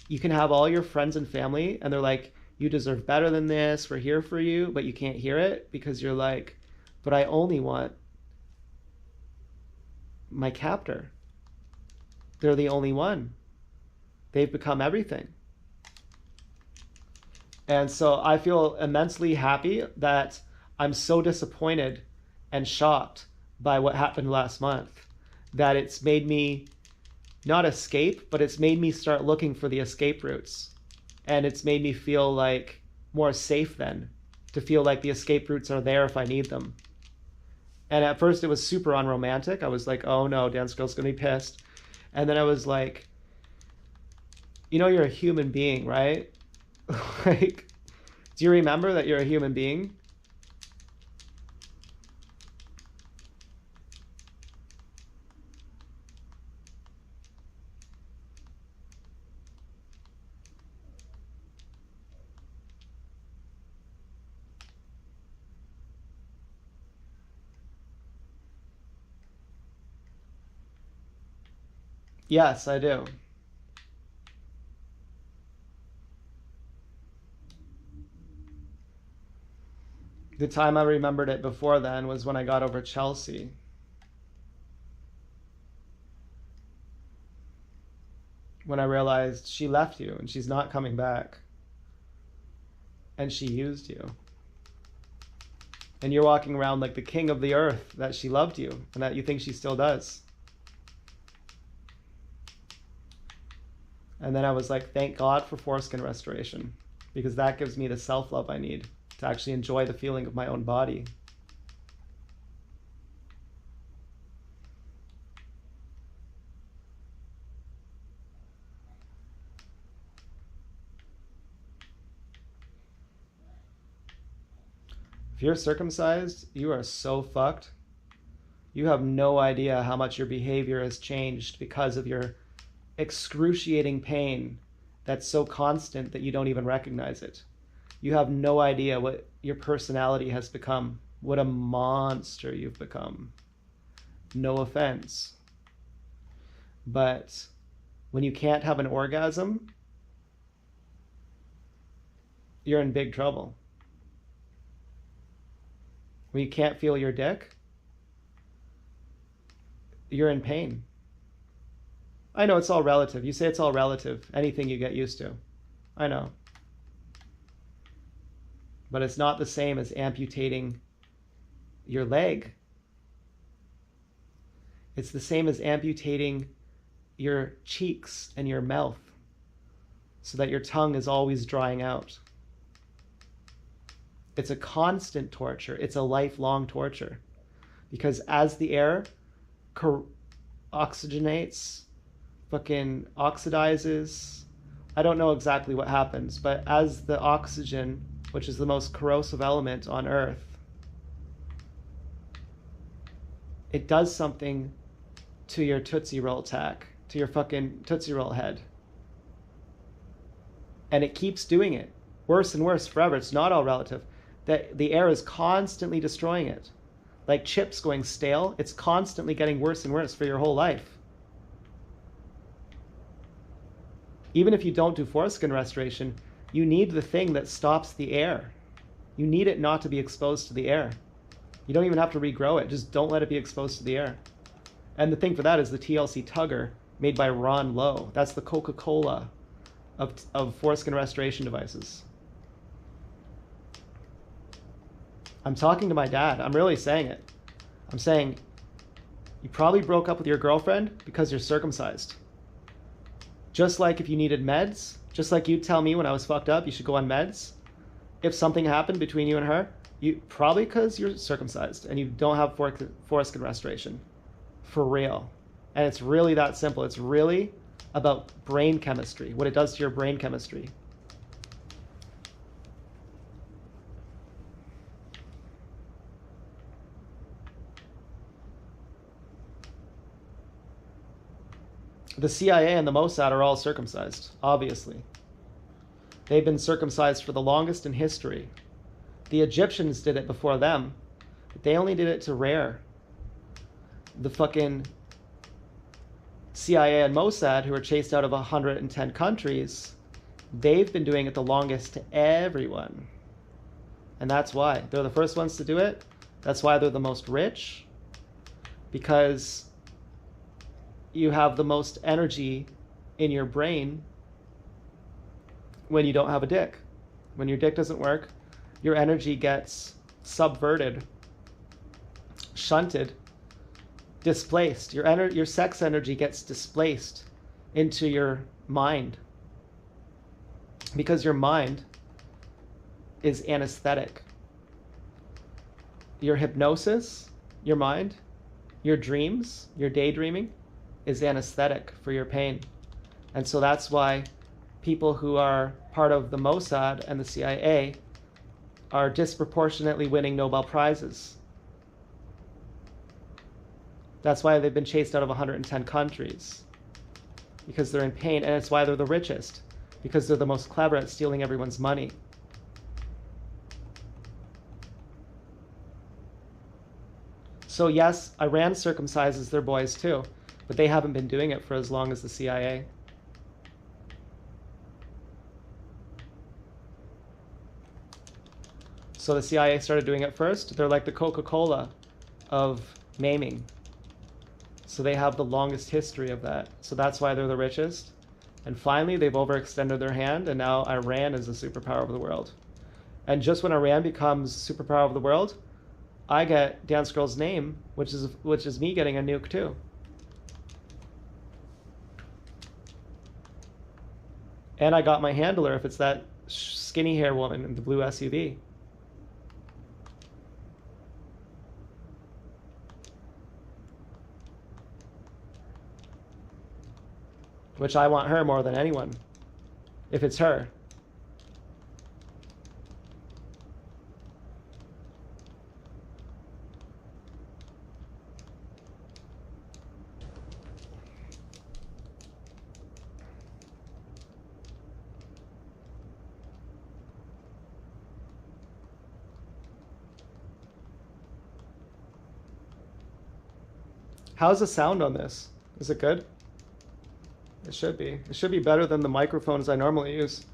you can have all your friends and family and they're like, you deserve better than this, we're here for you, but you can't hear it because you're like, but I only want my captor. They're the only one. They've become everything. And so I feel immensely happy that I'm so disappointed and shocked by what happened last month that it's made me not escape, but it's made me start looking for the escape routes. And it's made me feel like more safe then, to feel like the escape routes are there if I need them. And at first it was super unromantic. I was like, oh no, Dance Girl's gonna be pissed. And then I was like, you know, you're a human being, right? Like, do you remember that you're a human being? Yes, I do. The time I remembered it before then was when I got over Chelsea. When I realized she left you and she's not coming back. And she used you. And you're walking around like the king of the earth, that she loved you and that you think she still does. And then I was like, thank God for foreskin restoration, because that gives me the self-love I need to actually enjoy the feeling of my own body. If you're circumcised, you are so fucked. You have no idea how much your behavior has changed because of your excruciating pain that's so constant that you don't even recognize it. You have no idea what your personality has become, what a monster you've become. No offense. But when you can't have an orgasm, you're in big trouble. When you can't feel your dick, you're in pain. I know it's all relative. You say it's all relative. Anything you get used to. I know. But it's not the same as amputating your leg. It's the same as amputating your cheeks and your mouth so that your tongue is always drying out. It's a constant torture. It's a lifelong torture. Because as the air oxygenates, fucking oxidizes, I don't know exactly what happens, but as the oxygen, which is the most corrosive element on Earth, it does something to your Tootsie Roll tack, to your fucking Tootsie Roll head. And it keeps doing it. Worse and worse forever. It's not all relative. That the air is constantly destroying it. Like chips going stale, it's constantly getting worse and worse for your whole life. Even if you don't do foreskin restoration, you need the thing that stops the air. You need it not to be exposed to the air. You don't even have to regrow it. Just don't let it be exposed to the air. And the thing for that is the TLC Tugger made by Ron Lowe. That's the Coca-Cola of foreskin restoration devices. I'm talking to my dad. I'm really saying it. I'm saying, you probably broke up with your girlfriend because you're circumcised. Just like if you needed meds, just like you'd tell me when I was fucked up, you should go on meds. If something happened between you and her, you probably because you're circumcised and you don't have foreskin restoration. For real. And it's really that simple. It's really about brain chemistry, what it does to your brain chemistry. The CIA and the Mossad are all circumcised, obviously. They've been circumcised for the longest in history. The Egyptians did it before them, but they only did it to rare. The fucking CIA and Mossad, who are chased out of 110 countries, they've been doing it the longest to everyone. And that's why. They're the first ones to do it. That's why they're the most rich. Because you have the most energy in your brain when you don't have a dick. When your dick doesn't work, your energy gets subverted, shunted, displaced. Your sex energy gets displaced into your mind. Because your mind is anesthetic. Your hypnosis, your mind, your dreams, your daydreaming is anesthetic for your pain. And so that's why people who are part of the Mossad and the CIA are disproportionately winning Nobel Prizes. That's why they've been chased out of 110 countries. Because they're in pain, and it's why they're the richest. Because they're the most clever at stealing everyone's money. So yes, Iran circumcises their boys too, but they haven't been doing it for as long as the CIA. So the CIA started doing it first. They're like the Coca-Cola of maiming. So they have the longest history of that. So that's why they're the richest. And finally, they've overextended their hand, and now Iran is the superpower of the world. And just when Iran becomes superpower of the world, I get Dance Girl's name, which is me getting a nuke too. And I got my handler if it's that skinny hair woman in the blue SUV. Which I want her more than anyone. If it's her. How's the sound on this? Is it good? It should be. It should be better than the microphones I normally use.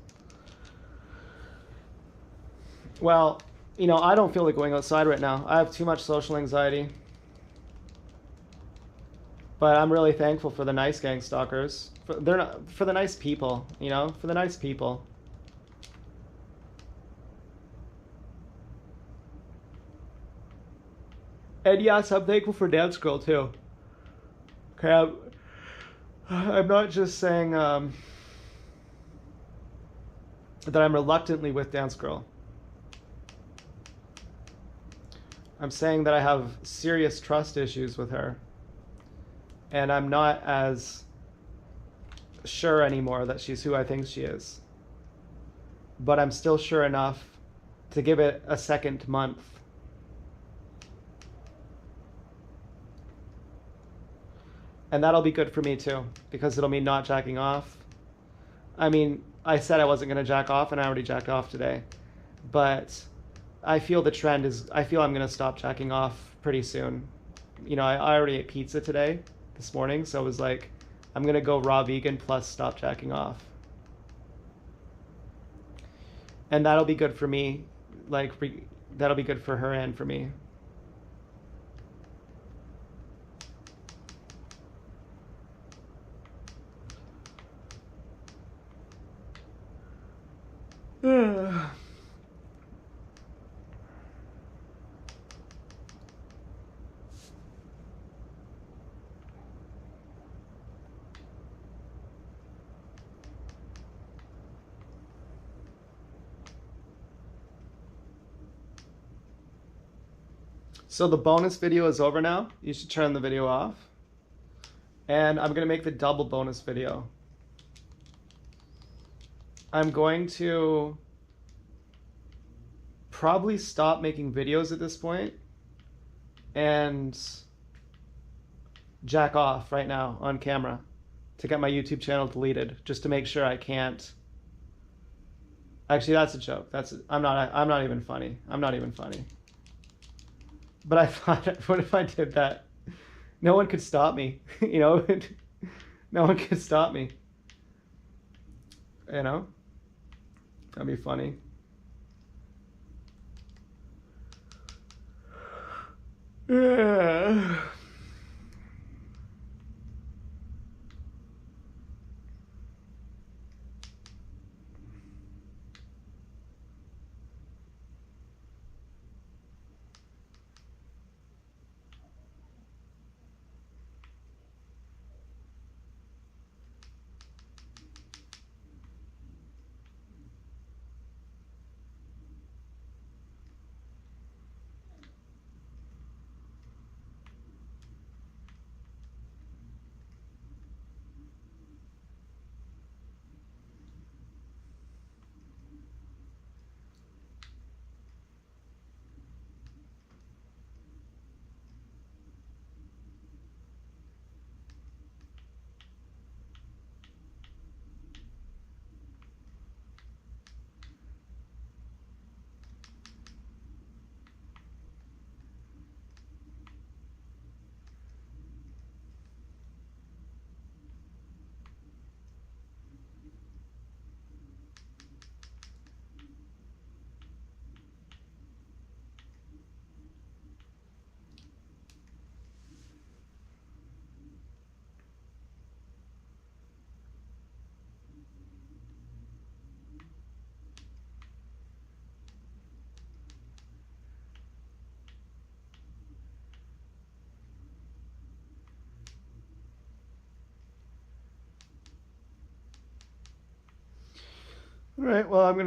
Well, you know, I don't feel like going outside right now. I have too much social anxiety. But I'm really thankful for the nice gang stalkers. For the nice people, you know? For the nice people. And yes, I'm thankful for Dance Girl too. Okay, I'm not just saying that I'm reluctantly with Dance Girl. I'm saying that I have serious trust issues with her. And I'm not as sure anymore that she's who I think she is. But I'm still sure enough to give it a second month. And that'll be good for me too, because it'll mean not jacking off. I mean, I said I wasn't going to jack off, and I already jacked off today. But I feel the trend is, I feel I'm going to stop jacking off pretty soon. You know, I already ate pizza today, this morning, so it was like, I'm going to go raw vegan plus stop jacking off. And that'll be good for me. Like, that'll be good for her and for me. So the bonus video is over now. You should turn the video off. And I'm going to make the double bonus video. I'm going to probably stop making videos at this point and jack off right now on camera to get my YouTube channel deleted, just to make sure I can't. Actually, that's a joke. I'm not even funny. I'm not even funny. But I thought, what if I did that? No one could stop me, you know? No one could stop me. You know? That'd be funny. Yeah. All right, well, I'm going to